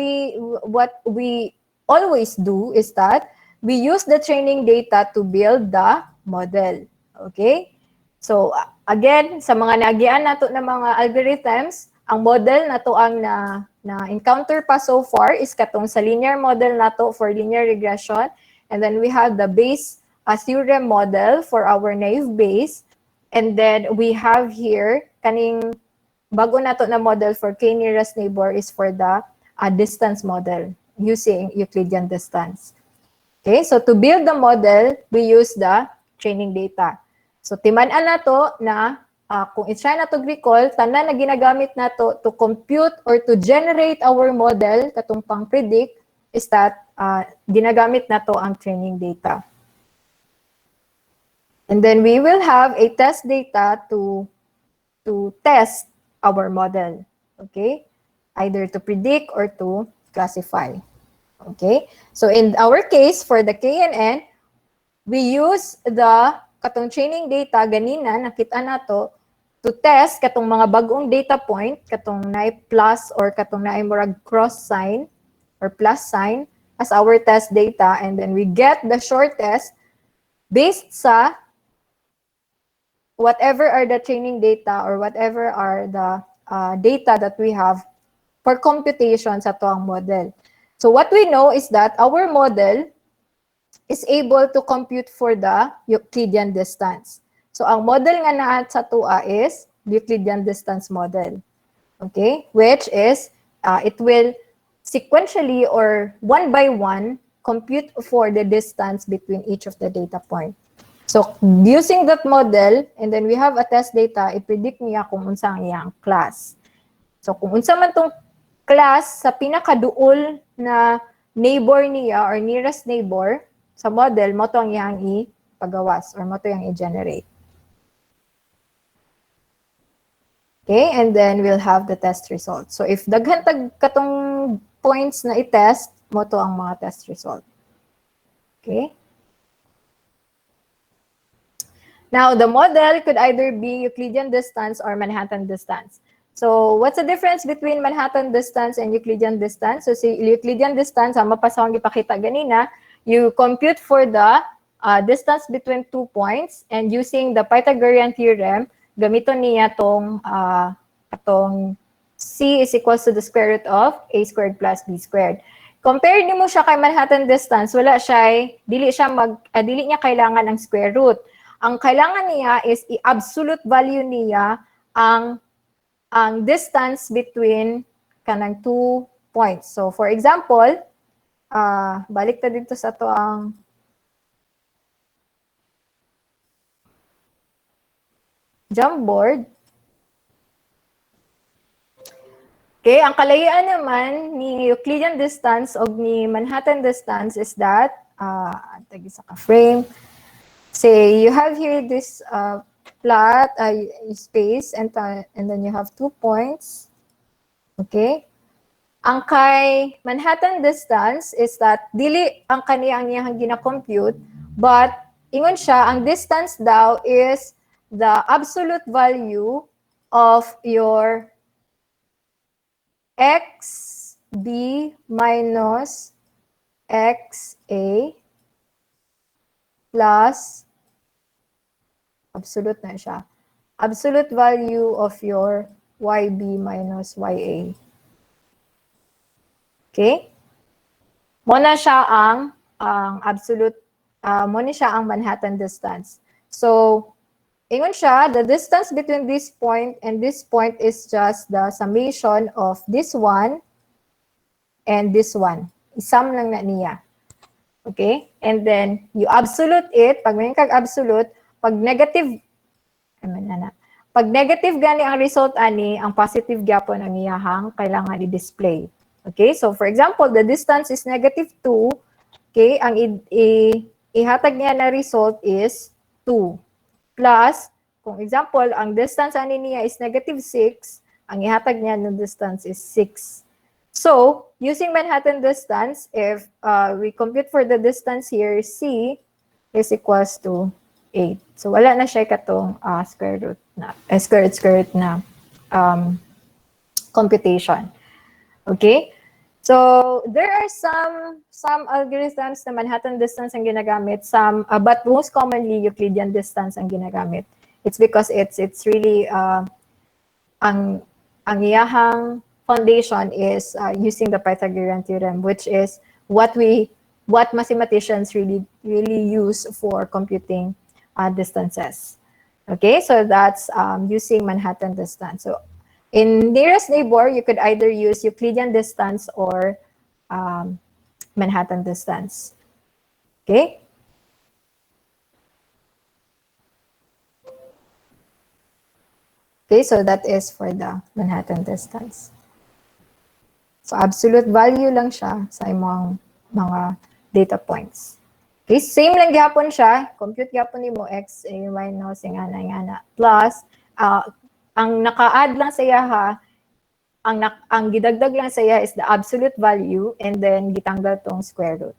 we always do is that we use the training data to build the model. Okay? So, again, sa mga nagian nato na mga algorithms, ang model nato ang na-encounter pa so far is katong sa linear model nato for linear regression. And then we have the Bayes theorem model for our naive Bayes. And then we have here, kaning bago nato na model for k-nearest neighbor is for the distance model using Euclidean distance. Okay, so to build the model, we use the training data. So timan-an nato na kung i-try nato recall, tanan na ginagamit nato to compute or to generate our model katong pang-predict is that ginagamit nato ang training data. And then we will have a test data to test our model. Okay? Either to predict or to classify. Okay? So in our case, for the KNN, we use the katong training data ganina nakita nato to test katong mga bagong data point, katong naay plus or katong naay murag cross sign or plus sign as our test data, and then we get the shortest based sa whatever are the training data or whatever are the data that we have for computation sa toang model. So what we know is that our model is able to compute for the Euclidean distance. So ang model nga naa sa tua is Euclidean distance model. Okay? Which is, it will sequentially or one by one compute for the distance between each of the data point. So using that model, and then we have a test data, i-predict niya kung unsa ang iyang class. So kung unsa man tong class sa pinakaduol na neighbor niya or nearest neighbor sa model, mo to ang iyang ipagawas or mo to yang i-generate. Okay, and then we'll have the test result. So if daghan tag katong points na i-test, mo to ang mga test result. Okay? Now, the model could either be Euclidean distance or Manhattan distance. So, what's the difference between Manhattan distance and Euclidean distance? So, si Euclidean distance, ang mapasahang ipakita ganina, you compute for the distance between 2 points, and using the Pythagorean theorem, gamiton niya tong C is equals to the square root of A squared plus B squared. Compare mo siya kay Manhattan distance, dili niya kailangan ng square root. Ang kailangan niya is i-absolute value niya ang distance between kanang 2 points. So, for example, balik ta dito sa to ang Jamboard. Okay, ang kalayaan naman ni Euclidean distance o ni Manhattan distance is that, tagi sa ka-frame, say you have here this plot, space, and then you have 2 points. Okay? Ang kay Manhattan distance is that dili ang kaniyang iyang gina-compute, but ingon siya, ang distance daw is the absolute value of your xb minus xa plus absolute na siya. Absolute value of your yb minus ya. Okay? Muna siya ang absolute, muna siya ang Manhattan distance. So, ingon siya, the distance between this point and this point is just the summation of this one and this one. Isam lang na niya. Okay? And then, you absolute it. Pag may kag absolute, pag negative Pag negative gani ang result ani, ang positive gyapon ang iyahang kailangan i-display. Okay? So for example, the distance is negative 2. Okay? Ang ihatag niya na result is 2. Plus, kung example, ang distance ani niya is negative 6, ang ihatag niya na distance is 6. So, using Manhattan distance, if we compute for the distance here, C is equals to 8. So, wala na siya katong square root na computation. Okay? So, there are some algorithms na Manhattan distance ang ginagamit, but most commonly Euclidean distance ang ginagamit. It's because it's really ang iyahang foundation is using the Pythagorean theorem, which is what mathematicians really use for computing distances. Okay, so that's using Manhattan distance. So in nearest neighbor, you could either use Euclidean distance or Manhattan distance. Okay. Okay, so that is for the Manhattan distance. So absolute value lang siya sa imong mga data points. Okay, same lang gyapon siya, compute gyapon nimo x a minus ingana plus ang naka-add lang sa iya ang gidagdag lang sa iya is the absolute value and then gitanggal tong square root.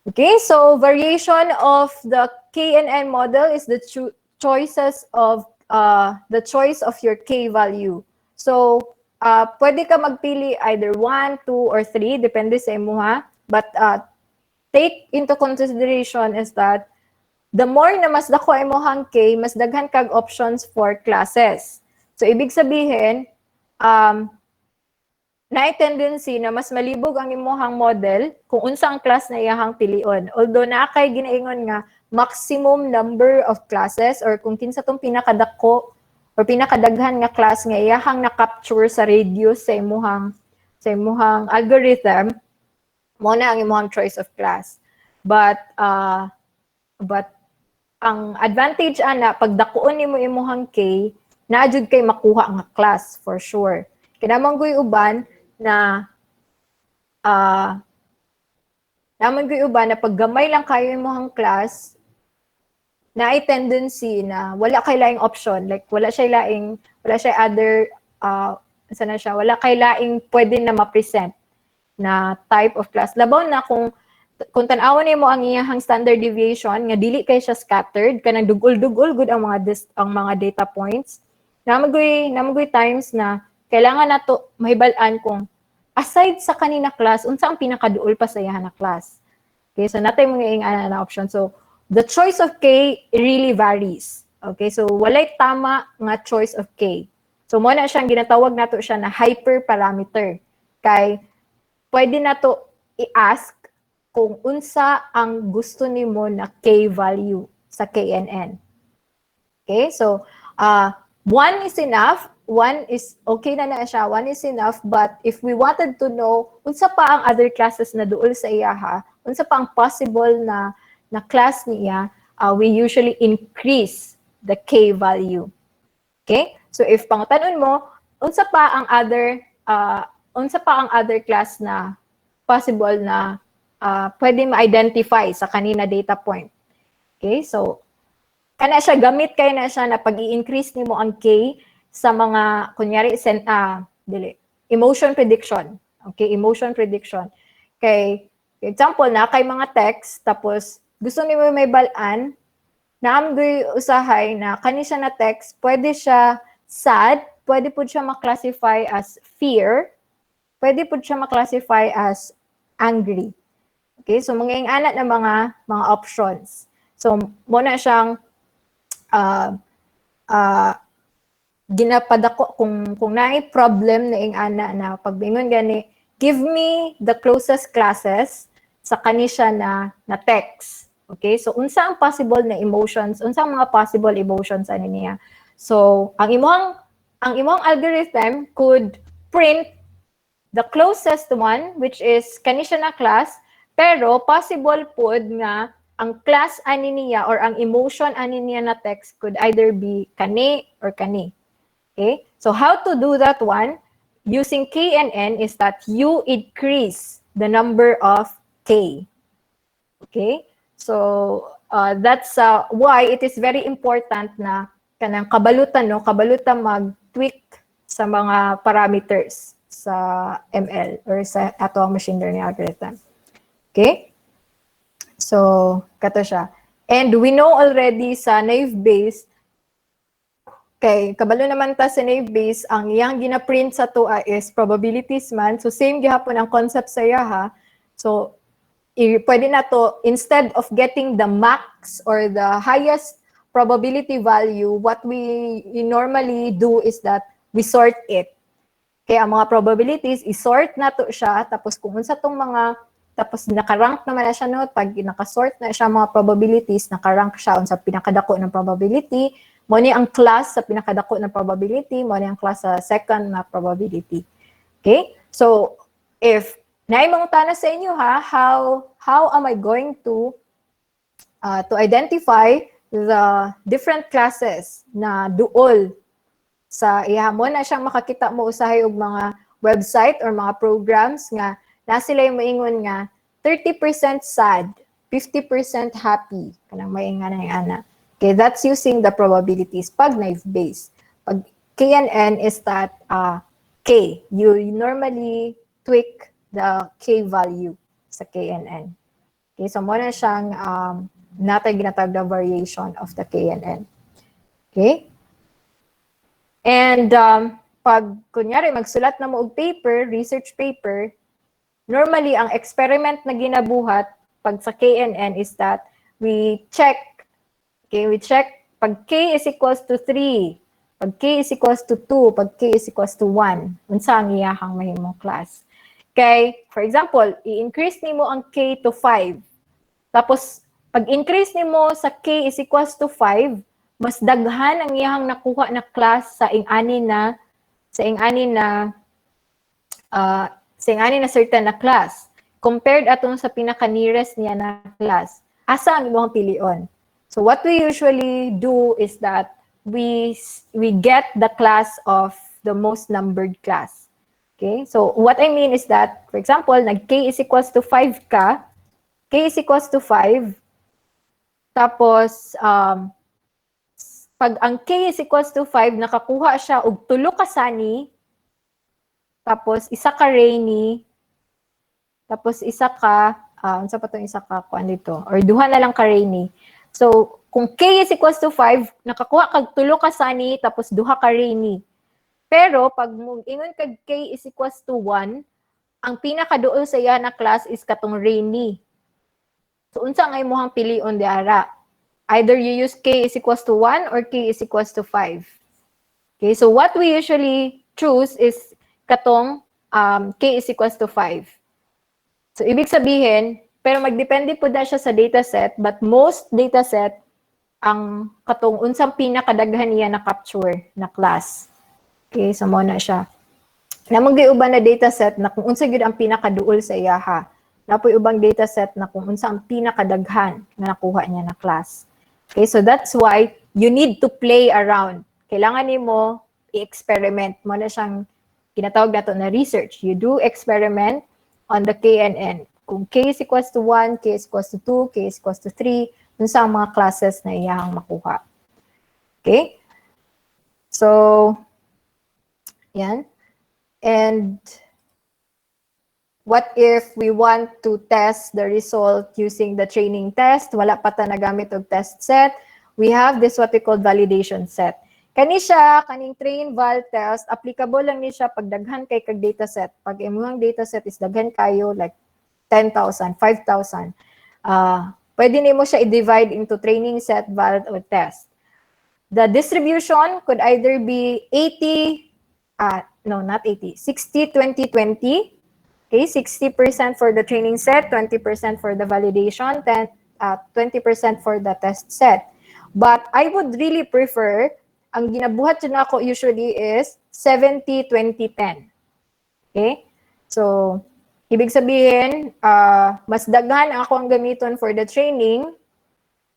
Okay, so variation of the KNN model is the choice of your K value. So, pwede ka magpili either 1, 2, or 3, depende sa imuha. But take into consideration is that the more na mas dako imuhang K, mas daghan kag options for classes. So, ibig sabihin, na tendency na mas malibog ang imuhang model kung unsa ang class na iyahang pilion. Although na kay ginaingon nga maximum number of classes or kung kinsa tong pinakadako or pinakadaghan nga class nga iyahang na-capture sa radius sa imuhang algorithm, mo na ang imuhang choice of class. But ang advantage ana pag dakuon nimo imuhang K, naadjud kay makuha nga class for sure. Kinamanggoy uban na pag gamay lang kayo imuhang class, na ay tendency na wala kay laing option, like wala siya other wala kay laing pwede na ma-present na type of class. Labaw na kung tan-awon nimo ang iyahang standard deviation nga dili kay siya scattered kanang dugol-dugol gud ang mga data points. Namagoy times na kailangan nato mahibal-an kung aside sa kanina class unsa ang pinakaduol pa sa iyahang class. Okay, so natay mga ingana na option. So the choice of K really varies. Okay, so walay tama nga choice of K. So mo na siyang ginatawag nato siya na hyperparameter. Kay pwede nato i-ask kung unsa ang gusto nimo na K value sa KNN. Okay, so 1 is enough. 1 is okay na siya. 1 is enough. But if we wanted to know unsa pa ang other classes na duol sa iyaha, unsa pa ang possible na class niya, we usually increase the K value. Okay? So if pangutanon mo, unsa pa ang other class na possible na pwede ma-identify sa kanina data point. Okay? So gamit kay na siya na pag-i-increase nimo ang K sa mga kunyari emotion prediction. Okay, emotion prediction. Kay example na kay mga text tapos gusto nimo may balaan na amgoy usahay na kani siya na text, pwede siya sad, pwede pud siya ma-classify as fear, pwede pud siya ma-classify as angry. Okay, so mga ingana na mga options. So mo na siyang ginapadako kung naay problem na ingana na pagbingon gani, give me the closest classes sa kanisya na text. Okay, so unsa ang possible na emotions, unsa ang mga possible emotions ani niya. So ang imong algorithm could print the closest one which is kanisya na class, pero possible pod nga ang class ani niya or ang emotion ani niya na text could either be kani or kani. Okay? So how to do that one using K and N is that you increase the number of K. Okay? So that's why it is very important na kanang kabalutan mag-tweak sa mga parameters sa ML or sa ato ang machine learning algorithm. Okay? So, kato siya. And we know already sa naive Bayes, kay kabalo naman ta sa naive Bayes, ang iyang gina-print sa tuwa is probabilities man. So, same gihapon ang concept sa iya ha. So, pwede na to, instead of getting the max or the highest probability value, what we normally do is that we sort it. Kaya ang mga probabilities, isort na to siya, tapos kung unsa tong mga, tapos nakarank naman na siya no, pag nakasort na siya mga probabilities, nakarank siya unsa pinakadako ng probability, mo ni ang class sa pinakadako ng probability, mo ni ang class sa second na probability. Okay? So, if naimangutana sa inyo ha, how am I going to identify the different classes na duol sa iya mo na siyang makakita mo usahay og mga website or mga programs nga na sila yung moingon nga 30% sad, 50% happy kanang maingan na ana. Okay, that's using the probabilities pag naive Bayes. Pag KNN is that K. You normally tweak the K value sa KNN. Okay, so mo na siyang natay ginatawag na variation of the KNN. Okay? And pag kunyari magsulat na mo og paper, research paper, normally ang experiment na ginabuhat pag sa KNN is that we check pag K is equals to 3, pag K is equals to 2, pag K is equals to 1, unsa ang iyahang mahimong class. Okay, for example, i-increase nimo ang K to 5. Tapos pag increase nimo sa K is equals to 5, mas daghan ang iyahang nakuha na class sa ingani na certain na class compared atong sa pinaka nearest niya na class. Asa ang imong pilion? So what we usually do is that we get the class of the most numbered class. Okay? So what I mean is that, for example, nag K is equals to 5 ka, K is equals to 5, tapos pag ang K is equals to 5, nakakuha siya og 3 ka Sunny, tapos isa ka Rainy, tapos isa ka, unsa pa itong isa ka, kuan dito, or duha na lang ka Rainy. So, kung K is equals to 5, nakakuha kag 3 ka Sunny, tapos duha ka Rainy. Pero, pag ingon kag K is equals to 1, ang pinakaduol sa iya na class is katong Rainy. So, unsa nga imong pilion diara? Either you use K is equals to 1 or K is equals to 5. Okay, so what we usually choose is katong K is equals to 5. So, ibig sabihin, pero magdepende po na siya sa dataset, but most dataset, ang katong unsang pinakadaghan niya na capture na class. Okay, so mo na siya. Namang giuban na dataset na kung unsa gyud ang pinakaduol sa iyaha. Napoy ubang dataset na kung unsa ang pinakadaghan na nakuha niya na class. Okay, so that's why you need to play around. Kailangan nimo i-experiment mo na siyang kinatawag nato na research. You do experiment on the KNN. Kung K is equals to 1, K is equals to 2, K is equals to 3, dun sa mga classes na iyang makuha. Okay? So, yan. And what if we want to test the result using the training test? Wala pa ta nagamit og test set. We have this what we call validation set. Kani siya, kaning train val test, applicable lang ni siya pag daghan kay kag dataset. Pag imong dataset is daghan kayo, like 10,000, 5,000, pwede nimo siya i-divide into training set, val, or test. The distribution could either be 60, 20, 20. Okay, 60% for the training set, 20% for the validation, 20% for the test set. But I would really prefer, ang ginabuhat yun ako usually is 70, 20, 10. Okay? So, ibig sabihin, mas daghan ako ang gamiton for the training,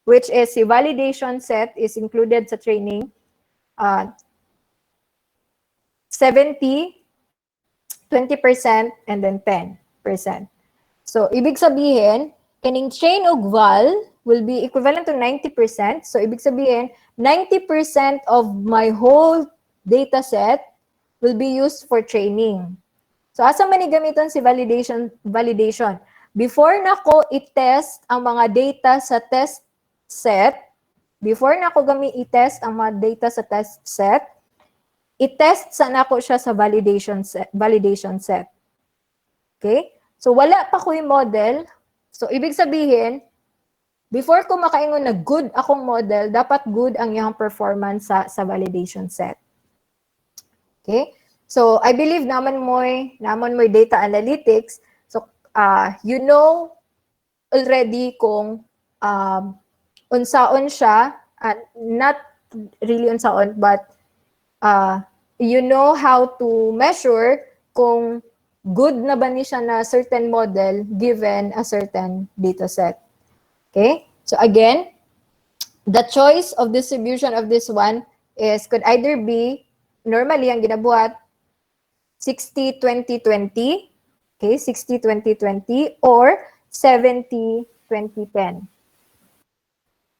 which is si validation set is included sa training. 70, 20%, and then 10%. So, ibig sabihin, kaning chain og val will be equivalent to 90%. So, ibig sabihin, 90% of my whole data set will be used for training. So, asa man gamiton si validation? Before na ko i-test ang mga data sa test set, i-test ang mga data sa test set, i-test sa nako siya sa validation set. Okay? So, wala pa ko yung model. So, ibig sabihin, before ko makaingon na good akong model, dapat good ang iyang performance sa validation set. Okay? So, I believe naman mo'y data analytics. So, you know already kung unsaon siya, not really unsaon, but you know how to measure kung good na ba ni siya na certain model given a certain data set. Okay? So again, the choice of distribution of this one could either be, normally ang ginabuhat, 60-20-20, okay, 60-20-20, or 70-20-10.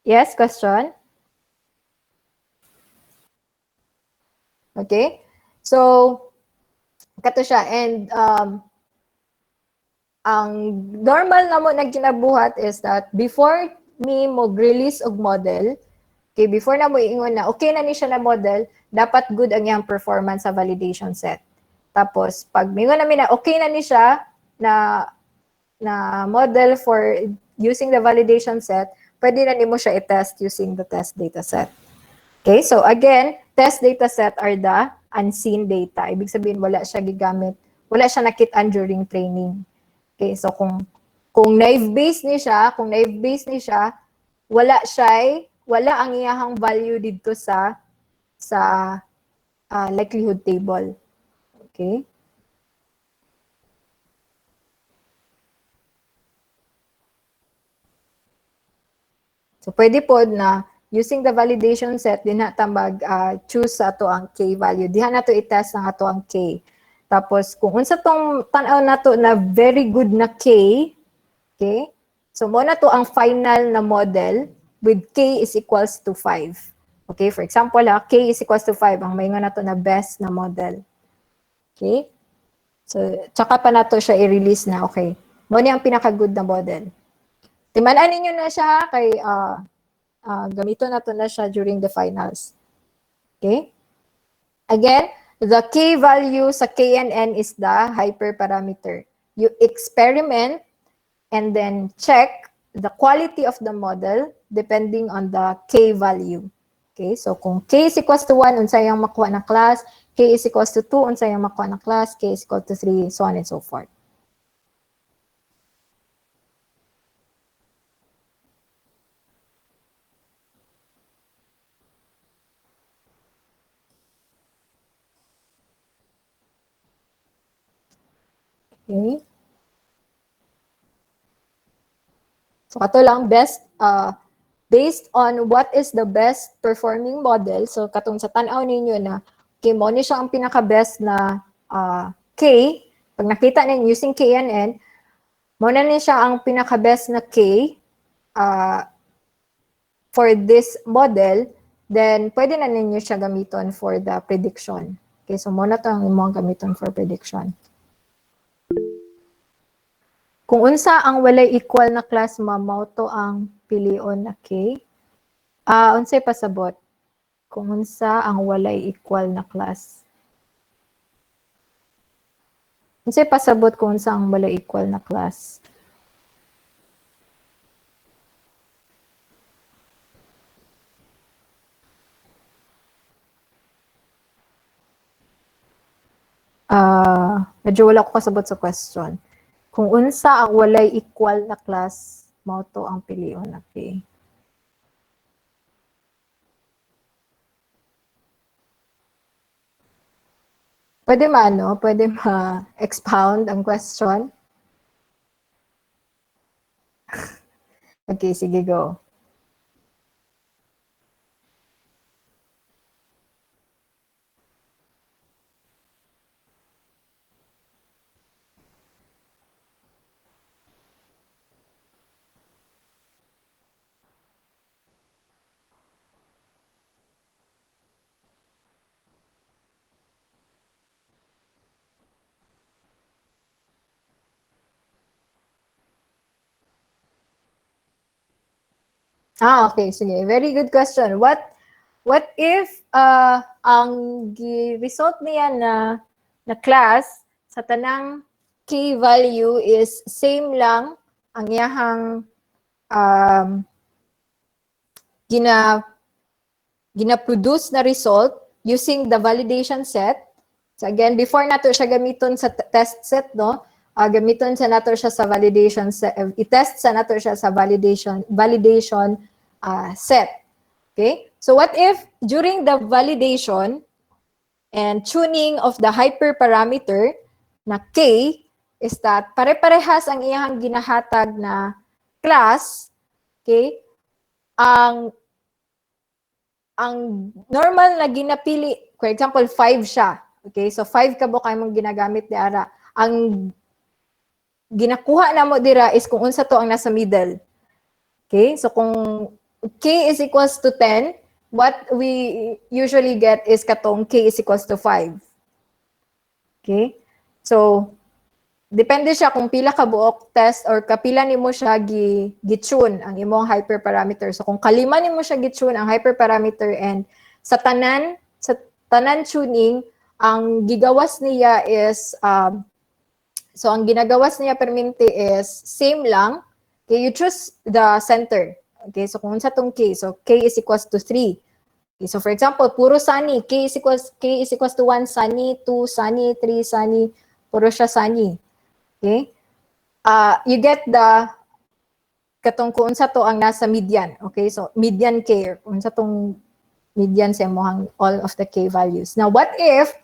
Yes, question? Okay? So, kato siya. And ang normal na mo na ginabuhat is that before me mag-release og model, okay, before na mo iingon na okay na ni siya na model, dapat good ang iyang performance sa validation set. Tapos, pag mingon namin na okay na ni siya na model for using the validation set, pwede na nimo siya i-test using the test data set. Okay, so again, test data set are the unseen data. Ibig sabihin, wala siya gigamit, wala siya nakitaan during training. Okay, so kung naive base ni siya, wala ang iyahang value dito sa likelihood table. Okay? So pwede po na using the validation set, din na tambag choose sa ato ang K value. Diha na to i-test ang ato ang K. Tapos, kung unsa tong tanaw na to na very good na K, okay? So, mo na to ang final na model with K is equals to 5. Okay? For example, K is equals to 5. Ang maingon na to na best na model. Okay? So, tsaka pa na to siya i-release na, okay? Mo ni ang pinaka-good na model. Timalaan ninyo na siya kay gamito na to na siya during the finals. Okay? Again, the K value sa KNN is the hyperparameter. You experiment and then check the quality of the model depending on the K value. Okay? So, kung K is equals to 1, unsa yung makuha na class, K is equals to 2, unsa yung makuha na class, K is equal to 3, so on and so forth. Okay. So, kato lang, based on what is the best performing model, so katong sa tanaw ninyo na, okay, mo ni siya ang pinaka-best na K, pag nakita ninyo using KNN, mo na ni siya ang pinaka-best na K for this model, then pwede na ninyo siya gamiton for the prediction. Okay, so mo na to ang imong gamiton for prediction. Kung unsa ang walay equal na class, mao to ang pilion na K. Unsay pasabot? Kung unsa ang walay equal na class. Unsay pasabot kung unsa ang walay equal na class? Medyo wala ko kasabot sa question. Kung unsa ang walay equal na class, mao to ang pilion na K. Pwede ma-expound ang question? Okay, sige, go. Okay, sige. Very good question. What if ang result niya na class sa tanang k value is same lang ang iyahang gina gina-produce na result using the validation set. So again, before nato siya gamiton sa test set, no? Gamiton sa nato siya sa validation set, i-test sa nato siya sa validation set. Okay? So what if during the validation and tuning of the hyperparameter na k is that pare-parehas ang iyang ginahatag na class, okay? Ang normal na ginapili, for example, 5 siya. Okay? So 5 ka mo kay mong ginagamit di ara. Ang ginakuha na mo dira is kung unsa to ang nasa middle. Okay? So kung k is equals to 10, what we usually get is katong k is equals to 5. Okay? So depende siya kung pila ka buok test or kapila nimo siya gi-tune ang imong hyperparameter. So kung kalima nimo siya gi-tune ang hyperparameter and sa tanan tuning ang gigawas niya is so ang ginagawas niya permente is same lang. Okay, you choose the center. Okay, so kung unsa tong k, so k is equals to 3. Okay, so for example, puro sunny, k is equals to 1 sunny, 2 sunny, 3 sunny, puro siya sunny. Okay? You get the katong kung sa to ang nasa median. Okay? So, median k, kung sa tong median sa mohang all of the k values. Now, what if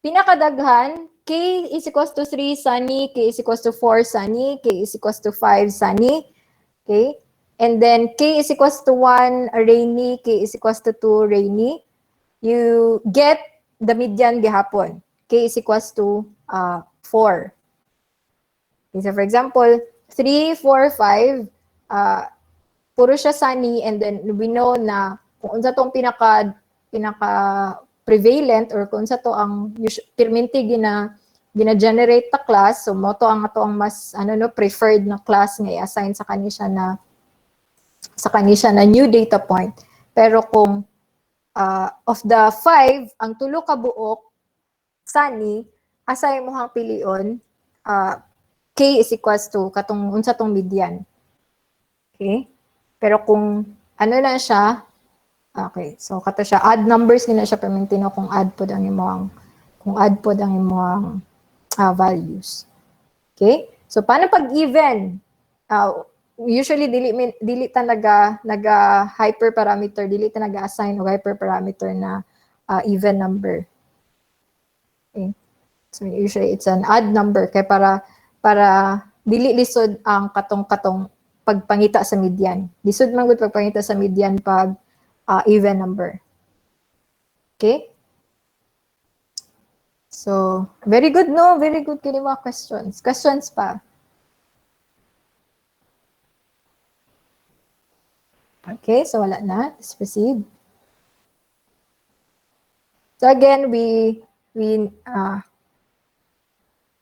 pinakadaghan, k is equals to 3 sunny, k is equals to 4 sunny, k is equals to 5 sunny. Okay? And then, k is equals to 1 rainy, k is equals to 2 rainy. You get the median gihapon. K is equals to 4. Okay, so for example, 3, 4, 5, puro siya sunny and then we know na kung unsa tong pinaka prevalent or kung unsa to ang perminti gina-generate ta class, so mo to ang ato ang mas preferred na class nga i-assign sa kanisa na new data point. Pero kung of the 5, ang tulo ka buok sunny, asay mo hang pilion, k is equals to katong unsa tong median. Okay? Pero kung ano na siya, okay, so kato siya, add numbers na siya permentino kung add pod ang imong values. Okay? So paano pag even? Usually dili ta naga hyperparameter, dili ta naga-assign og hyperparameter na even number. Okay. So usually it's an odd number kay para dili lisod ang katong pagpangita sa median. Lisod man gud pagpangita sa median pag even number. Okay? So, very good, no? Very good kini mga questions. Questions pa? Okay, so wala na. Let's proceed. So again,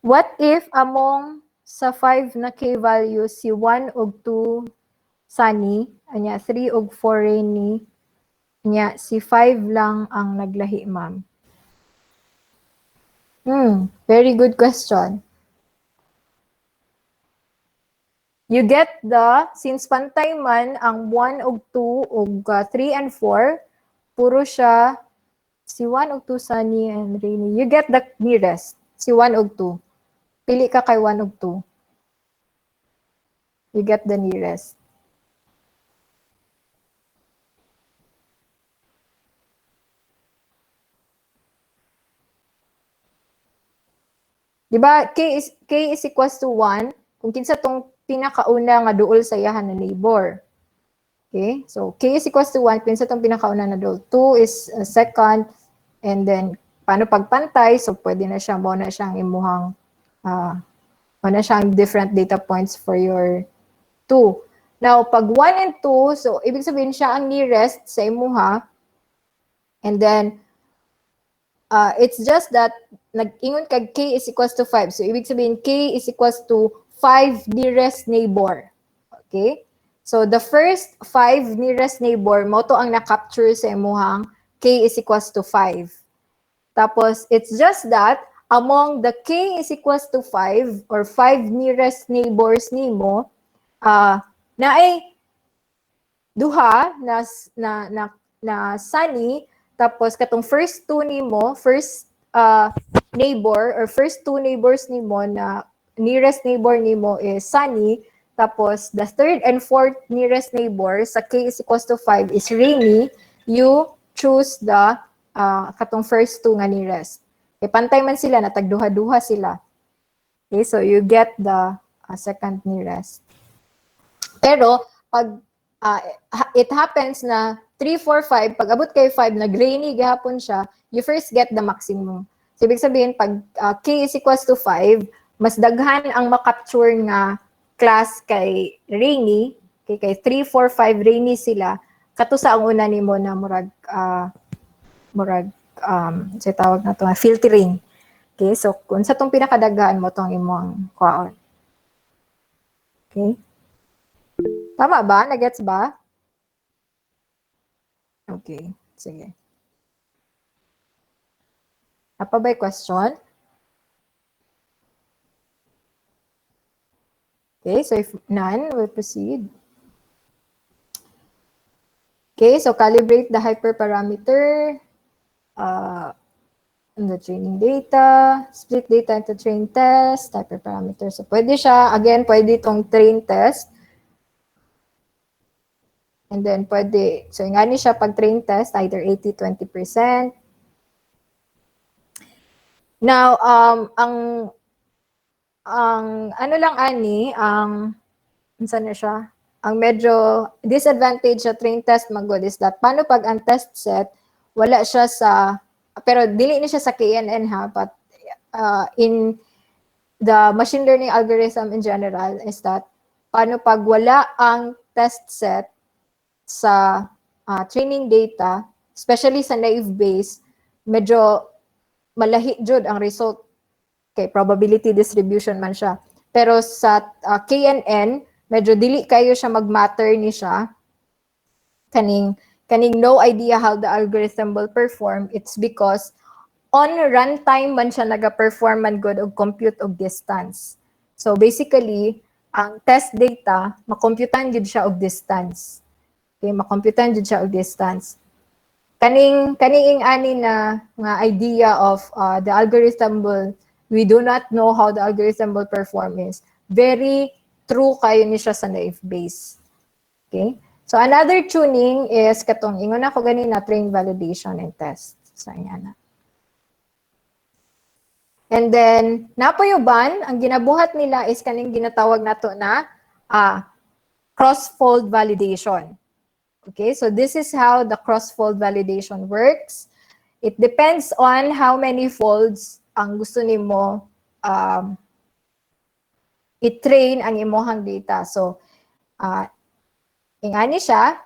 what if among sa 5 na k values si 1 ug 2 sunny, anya 3 ug 4 rainy, anya si 5 lang ang naglahi, ma'am? Very good question. You get since pantay man ang 1 ug 2 ug 3 and 4, puro siya si 1 ug 2 sunny and rainy. You get the nearest, si 1 ug 2. Pili ka kay 1 ug 2. You get the nearest. Diba, k is equals to 1 kung kinsa tong pinakauna nga duol sa iyahan na neighbor. Okay? So, k is equals to 1 kung kinsa tong pinakauna na duol. 2 is second, and then, paano pagpantay? So, pwede na siya, mo na siyang imuhang, mo na siyang different data points for your 2. Now, pag 1 and 2, so, ibig sabihin siya ang nearest sa imuha, and then, it's just that nag-ingon kag k is equals to 5. So, ibig sabihin, k is equals to 5 nearest neighbor. Okay? So the first 5 nearest neighbor mo to ang na-capture sa imuhang k is equals to 5. Tapos it's just that among the k is equals to 5 or 5 nearest neighbors nimo, na ay duha na sunny, tapos katong first two nimo, first neighbor or first two neighbors nimo na nearest neighbor nimo is sunny, tapos the third and fourth nearest neighbor sa k is equals to 5 is rainy, you choose the katong first two nga nearest. Okay, pantay man sila, natagduha-duha sila. Okay, so you get the second nearest. Pero pag it happens na 3, 4, 5, pag abot kay 5, nag-rainy gahapon siya, you first get the maximum. So, ibig sabihin, pag k is equals to 5, mas daghan ang makapture nga class kay rainy, okay, kay 3, 4, 5 rainy sila, kato sa ang una nimo na murag sa tawag na to, filtering. Okay, so kung sa tong pinakadaghan mo tong imong kwaon. Okay? Tama ba? Nagets ba? Okay, sige. Apa ba'y question? Okay, so if none, we'll proceed. Okay, so calibrate the hyperparameter in the training data, split data into train test, hyperparameter. So pwede siya, again, pwede itong train test. And then pwede, so nga ni siya pag train test, either 80-20%. Now, ang ano lang ani, saan na siya? Ang medyo disadvantage sa train test magod is that paano pag ang test set, wala siya sa, pero dili ni siya sa KNN ha, but in the machine learning algorithm in general is that paano pag wala ang test set sa training data, especially sa naive base, medyo malahi jud ang result. Okay, probability distribution man siya. Pero sa KNN, medyo dili kayo siya mag-matter ni siya. Kaning no idea how the algorithm will perform. It's because on runtime man siya naga-perform man good og compute og distance. So basically, ang test data, makomputan jud siya og distance. Okay, makomputan jud siya og distance. Kaning ani na nga idea of the algorithm we do not know how the algorithm will perform is very true kayo ni siya sa naive base. Okay? So another tuning is katong ingon ako ganina train validation and test. So yan na. And then napayuban ang ginabuhat nila is kaning ginatawag nato na cross-fold validation. Okay, so this is how the cross-fold validation works. It depends on how many folds ang gusto nimo i-train ang imuhang data. So, ingani siya,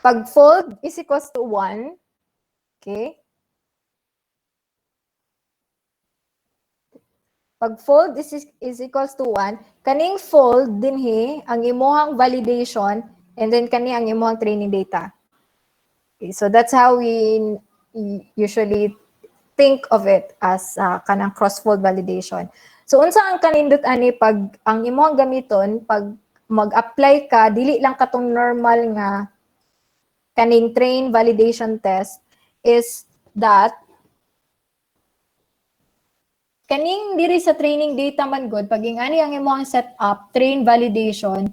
pag fold is equals to 1, okay? Pag fold is equals to 1, kaning fold dinhi ang imuhang validation and then kani ang imuhang training data. Okay, so that's how we usually think of it as kanang cross-fold validation. So unsa ang kanindot ani pag ang imong gamiton pag mag-apply ka dili lang katong normal nga kaning train validation test is that kaning diri sa training data man good pag ingani ang imong setup train validation,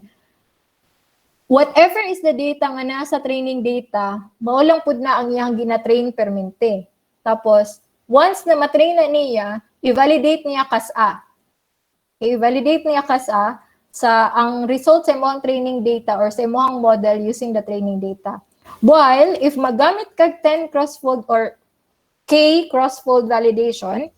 whatever is the data nga nasa training data, mao lang pud na ang iyang gina-train permente. Tapos once na matrain na niya, i-validate niya kas-a. I-validate niya kas-a sa ang result sa imong training data or sa imong model using the training data. While if magamit kag 10 cross-fold or K cross-fold validation,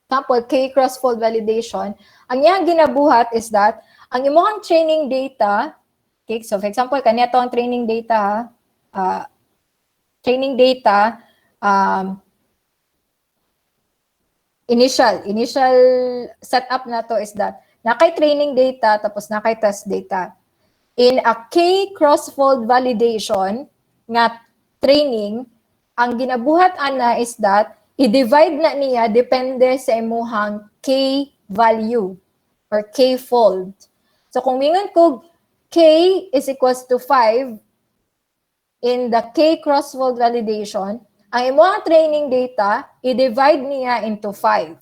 example, K cross-fold validation, ang iyang ginabuhat is that ang imong training data, okay, so for example, kanya to ang training data, initial setup na to is that nakay training data, tapos nakay test data. In a K-cross-fold validation nga training, ang ginabuhat ana is that i-divide na niya depende sa imuhang K value or K fold. So kung mingon ko K is equals to 5 in the K cross-fold validation, ang imuhang training data, i-divide niya into 5.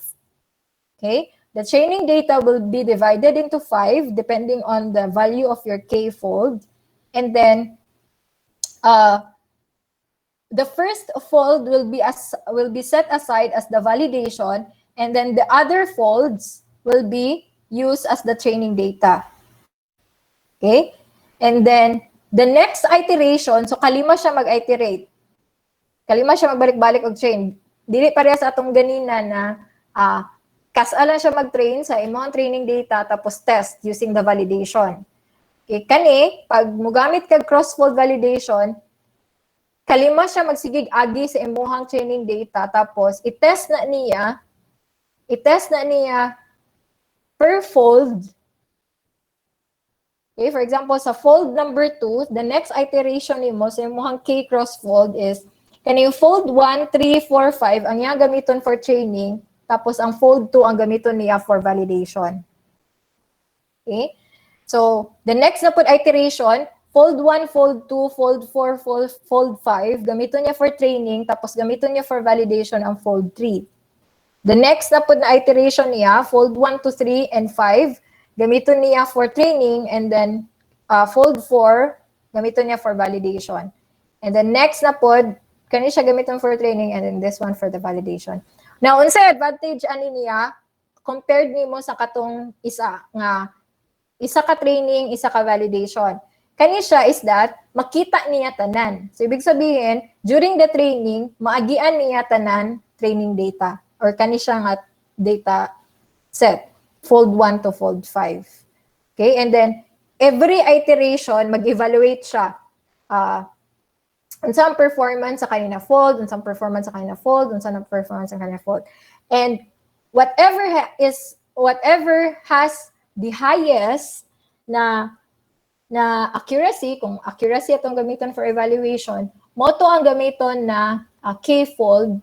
Okay? The training data will be divided into 5 depending on the value of your K fold. And then, the first fold will be set aside as the validation, and then the other folds will be used as the training data. Okay? And then, the next iteration, so kalima siya mag-iterate. Kalima siya magbalik-balik og train. Dili pareha sa atong ganina na kasalan siya mag-train sa imong training data tapos test using the validation. Okay, kani pag mugamit kag cross-fold validation, kalima siya magsigig agi sa imong training data tapos i-test na niya per fold. Okay, for example, sa fold number 2, the next iteration nimo sa imong K cross-fold is kani fold 1, 3, 4, 5 ang iya gamiton for training, tapos ang fold 2 ang gamiton niya for validation. Okay? So, the next na pod iteration, fold 1, fold 2, fold 4, fold 5, gamiton niya for training, tapos gamiton niya for validation ang fold 3. The next na pod na iteration niya, fold 1 to 3 and 5, gamiton niya for training, and then fold 4, gamiton niya for validation. And then next na pod, kani siya gamiton for training, and then this one for the validation. Now, unsay advantage ani niya compared nimo sa katong isa ka training, isa ka validation. Kani siya is that makita niya tanan. So ibig sabihin, during the training, maagian niya tanan training data or kani siya nga data set, fold 1 to fold 5. Okay? And then every iteration mag-evaluate siya. Unsang performance sa kanina fold, unsang performance sa kanina fold, unsang performance sa kanina fold. And whatever has the highest na accuracy, kung accuracy atong gamiton for evaluation, moto ang gamiton na K-fold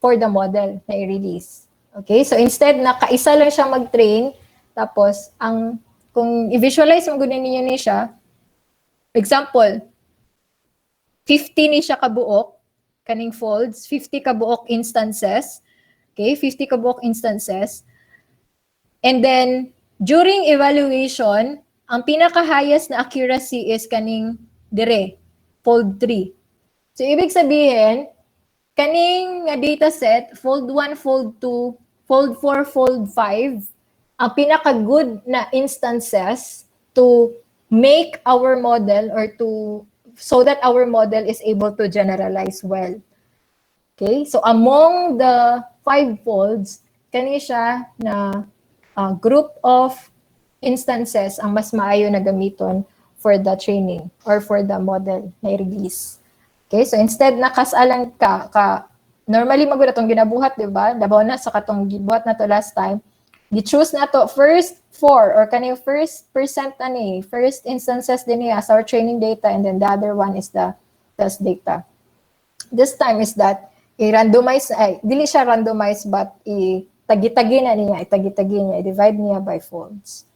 for the model na i-release. Okay? So instead na kaisa lang siya mag-train, tapos kung i-visualize mo gunin niyo ni siya, example, 50 ni siya kabuok, kaning folds, 50 kabuok instances. Okay, 50 kabuok instances. And then, during evaluation, ang pinaka-highest na accuracy is kaning dire, fold 3. So, ibig sabihin, kaning data set, fold 1, fold 2, fold 4, fold 5, ang pinaka-good na instances to make our model or so that our model is able to generalize well. Okay? So, among the 5 folds, kani siya na group of instances ang mas maayo na gamiton for the training or for the model na i-release. Okay? So, instead na kasalang normally magud atong ginabuhat, di ba? Labaw na sa katong gibuhat na to last time. Gi-choose na to first 4 or kani first instances din niya as our training data, and then the other one is the test data. This time is that i-randomize, dili siya randomize but i-tagi-tagi niya, i-divide niya by folds.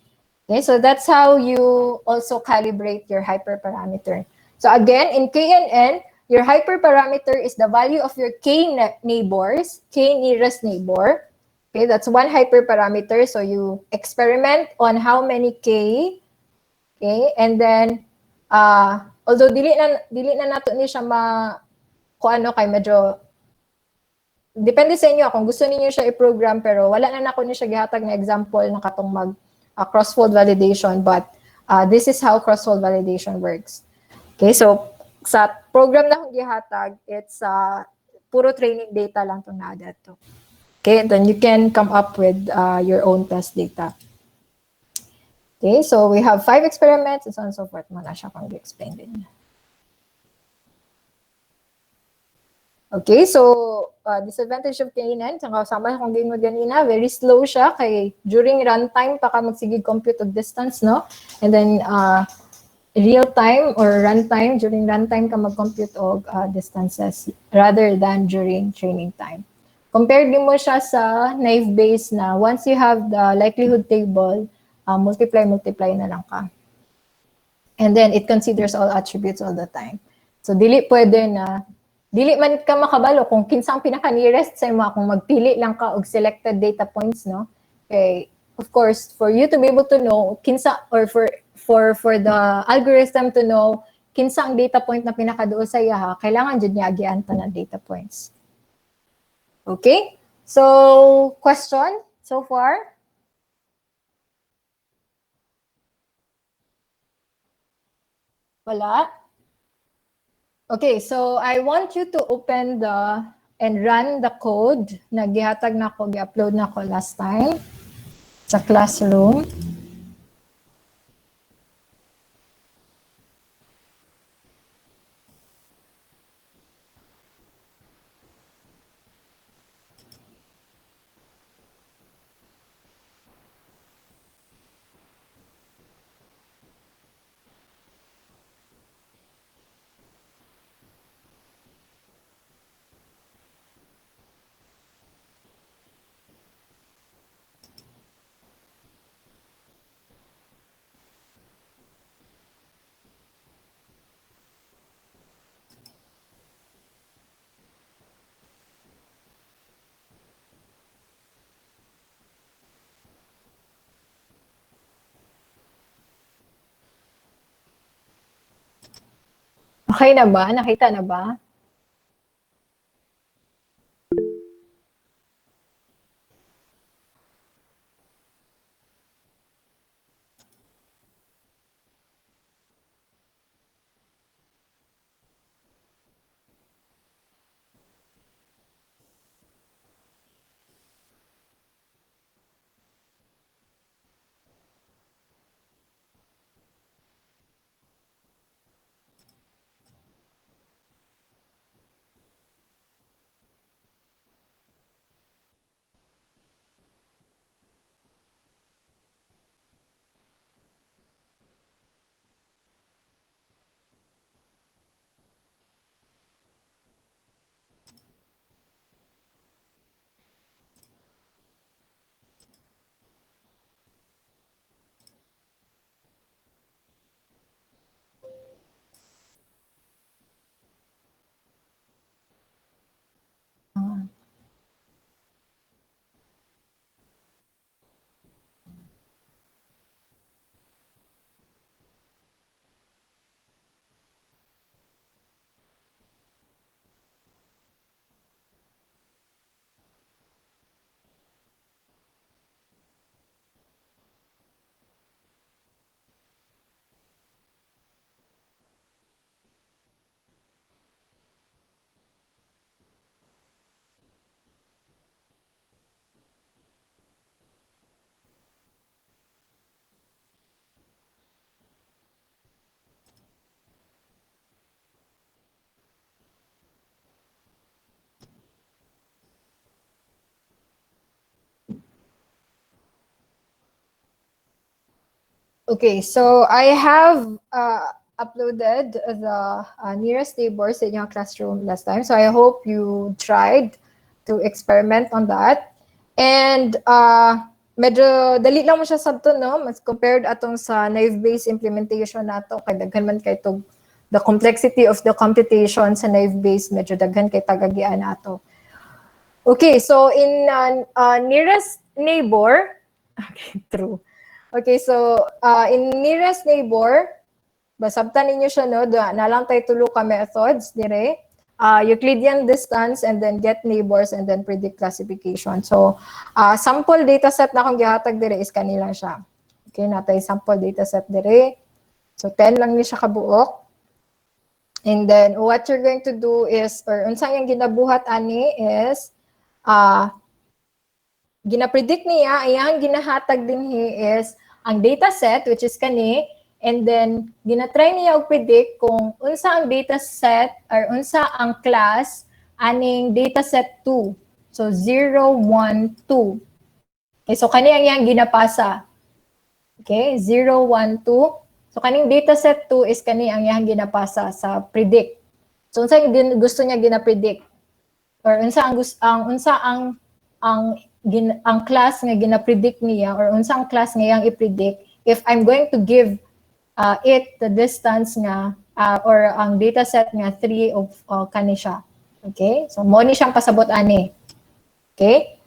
Okay, so that's how you also calibrate your hyperparameter. So again, in KNN, your hyperparameter is the value of your K neighbors, K nearest neighbor. Okay, that's one hyperparameter. So you experiment on how many K. Okay, and then although dili na nato ni siya kung ano kay medyo depende sa inyo kung gusto niyo siya i-program, pero wala na nako ni siya gihatag na example na katong mag cross-fold validation, but this is how cross-fold validation works. Okay, so sa program na akong gihatag, it's puro training data lang itong na-add to. Okay, and then you can come up with your own test data. Okay, so we have 5 experiments and so on and so forth. Muna siya kung i-explain din. Okay, so disadvantage of K9, sama akong game mo ganina, very slow siya, kay during runtime pa ka magsigig compute of distance, no? And then real time or runtime, during runtime ka mag-compute of distances rather than during training time. Compared din mo siya sa naive Bayes na once you have the likelihood table, multiply na lang ka. And then it considers all attributes all the time. So dili pwede na dili man ka makabalo kung kinsa ang pinaka nearest sa imo kung magpili lang ka og selected data points, no? Okay, of course, for you to be able to know kinsa or for the algorithm to know kinsa ang data point na pinakaduol sa iya, kailangan jud niya agian tanan data points. Okay? So, question so far? Wala? Okay, so I want you to open and run the code na gihatag na ko, gi-upload na ko last time sa classroom. Okay na ba? Nakita na ba? Okay, so I have uploaded the nearest neighbor sa inyong classroom last time. So I hope you tried to experiment on that. And medyo dali lang mo siya sabto, no? Mas compared atong sa naive-based implementation nato, kay daghan man kay tog the complexity of the computation sa naive-based, medyo daghan kay tagagian nato. Okay, so in nearest neighbor, okay, true. Okay, so in nearest neighbor, basabtan ninyo siya, no? Nalang tayo tulo ka methods, dire. Euclidean distance and then get neighbors and then predict classification. So, sample dataset na akong gihatag dire is kanila siya. Okay, natay sample dataset dire. So, 10 lang ni siya kabuok. And then, what you're going to do is, or unsang yung ginabuhat ani is, gina-predict niya, iyang ginahatag din is ang dataset, which is kani, and then gina-try niya og predict kung unsa ang dataset or unsa ang class aning dataset 2. So 0, 1, 2. Okay, so kani ang iyang ginapasa. Okay, 0, 1, 2. So kaning dataset 2 is kani ang iyang ginapasa sa predict. So unsa ang gusto niya gina-predict? Or unsa ang class nga gina-predict niya, or unsa ang class nga iyang i-predict if I'm going to give it the distance nga or ang dataset nga 3 of kani siya. Okay? So mo ni siyang pasabot ani. Okay?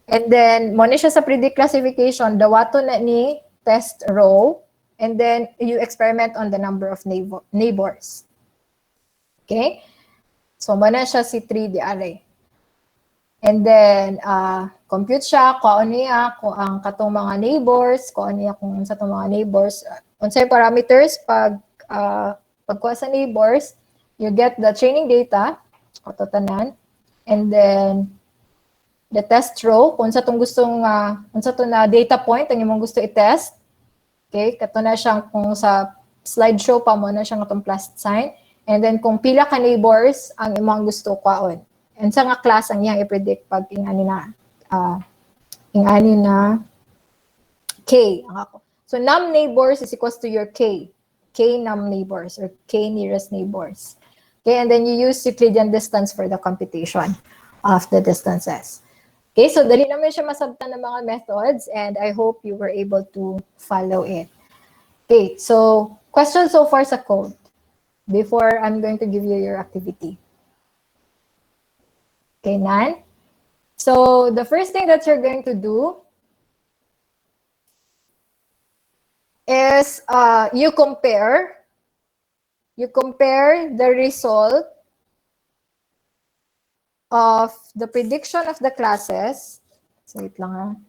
And then mo ni siya sa predict classification, dawato na ni test row, and then you experiment on the number of neighbors. Okay? So mo na siya si 3 di are. And then, compute siya, kuha niya kung ang katong mga neighbors, kuha niya kung sa itong mga neighbors. Unsay parameters, pagkuha sa neighbors, you get the training data, kato tanan, and then, the test row, kung sa itong gustong, kung sa itong na data point, ang imong gusto i-test. Okay, kato na siyang, kung sa slideshow pa mo na siyang katong plus sign. And then, kung pila ka neighbors, ang imong gusto kuhaon. And sa nga class ang iyang i-predict pag ingani na K ang ako. So num neighbors is equals to your K. K num neighbors or K nearest neighbors. Okay, and then you use Euclidean distance for the computation of the distances. Okay, so dali naman siya masabtan ng mga methods, and I hope you were able to follow it. Okay, so question so far sa code before I'm going to give you your activity. Okay, Nan? So the first thing that you're going to do is you compare the result of the prediction of the classes. So wait lang .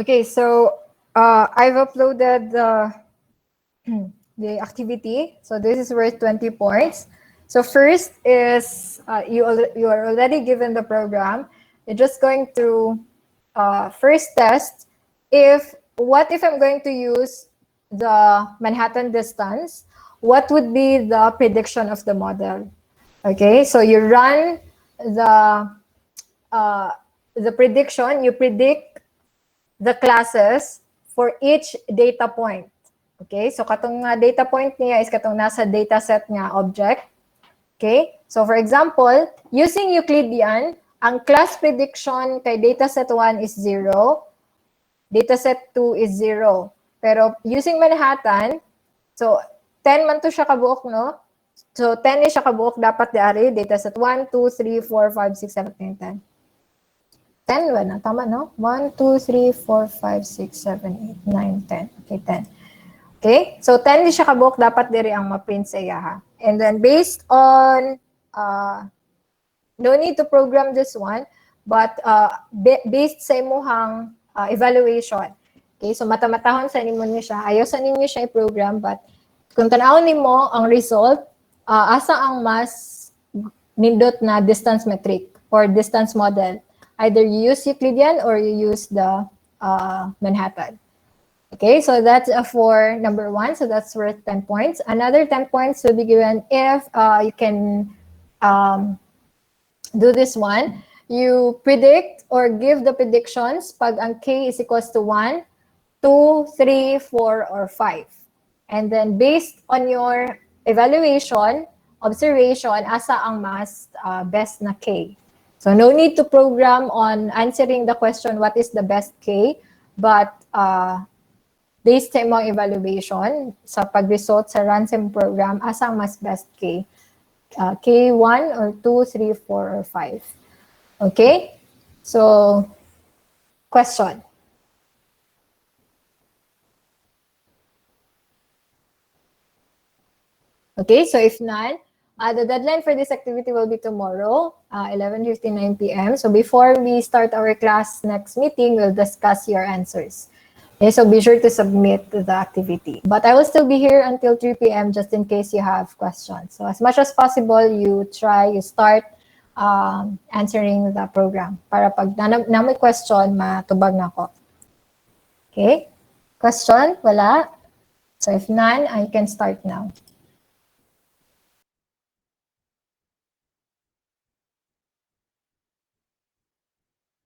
Okay, so I've uploaded the activity. So this is worth 20 points. So first is you are already given the program. You're just going to first test what if I'm going to use the Manhattan distance, what would be the prediction of the model? Okay, so you run the prediction, you predict the classes for each data point. Okay, so katong data point niya is katong nasa dataset niya object. Okay, so for example, using Euclidean, ang class prediction kay dataset 1 is 0, dataset 2 is 0. Pero using Manhattan, so 10 man to siya kabuok, no? So 10 is siya kabuok, dapat diari, dataset 1, 2, 3, 4, 5, 6, 7, 8, 10. 10, wala, tama, no? 1, 2, 3, 4, 5, 6, 7, 8, 9, 10. Okay, 10. Okay? So, 10 di siya kabuok, dapat diri ang ma-print sa iya, ha? And then, based on, no need to program this one, but based sa imuhang evaluation. Okay? So, matamatahon sa nimo niyo siya. Ayaw sa ninyo siya i-program, but kung tanawon nimo ang result, asa ang mas nindot na distance metric or distance model. Either you use Euclidean or you use the Manhattan. Okay, so that's for number 1. So that's worth 10 points. Another 10 points will be given if you can do this one. You predict or give the predictions pag ang K is equals to 1, 2, 3, 4, or 5. And then based on your evaluation, observation, asa ang mas best na K. So no need to program on answering the question, what is the best K? But based sa imong evaluation, sa pag-result sa ransom program, asang mas best K? K1 or 2, 3, 4, or 5? Okay? So, question. Okay, so if none, the deadline for this activity will be tomorrow, 11:59 p.m. So before we start our class next meeting, we'll discuss your answers. Okay, so be sure to submit the activity. But I will still be here until 3 p.m. just in case you have questions. So as much as possible, you start answering the program. Para pag na may question, matubag na ako. Okay? Question? Wala? So if none, I can start now.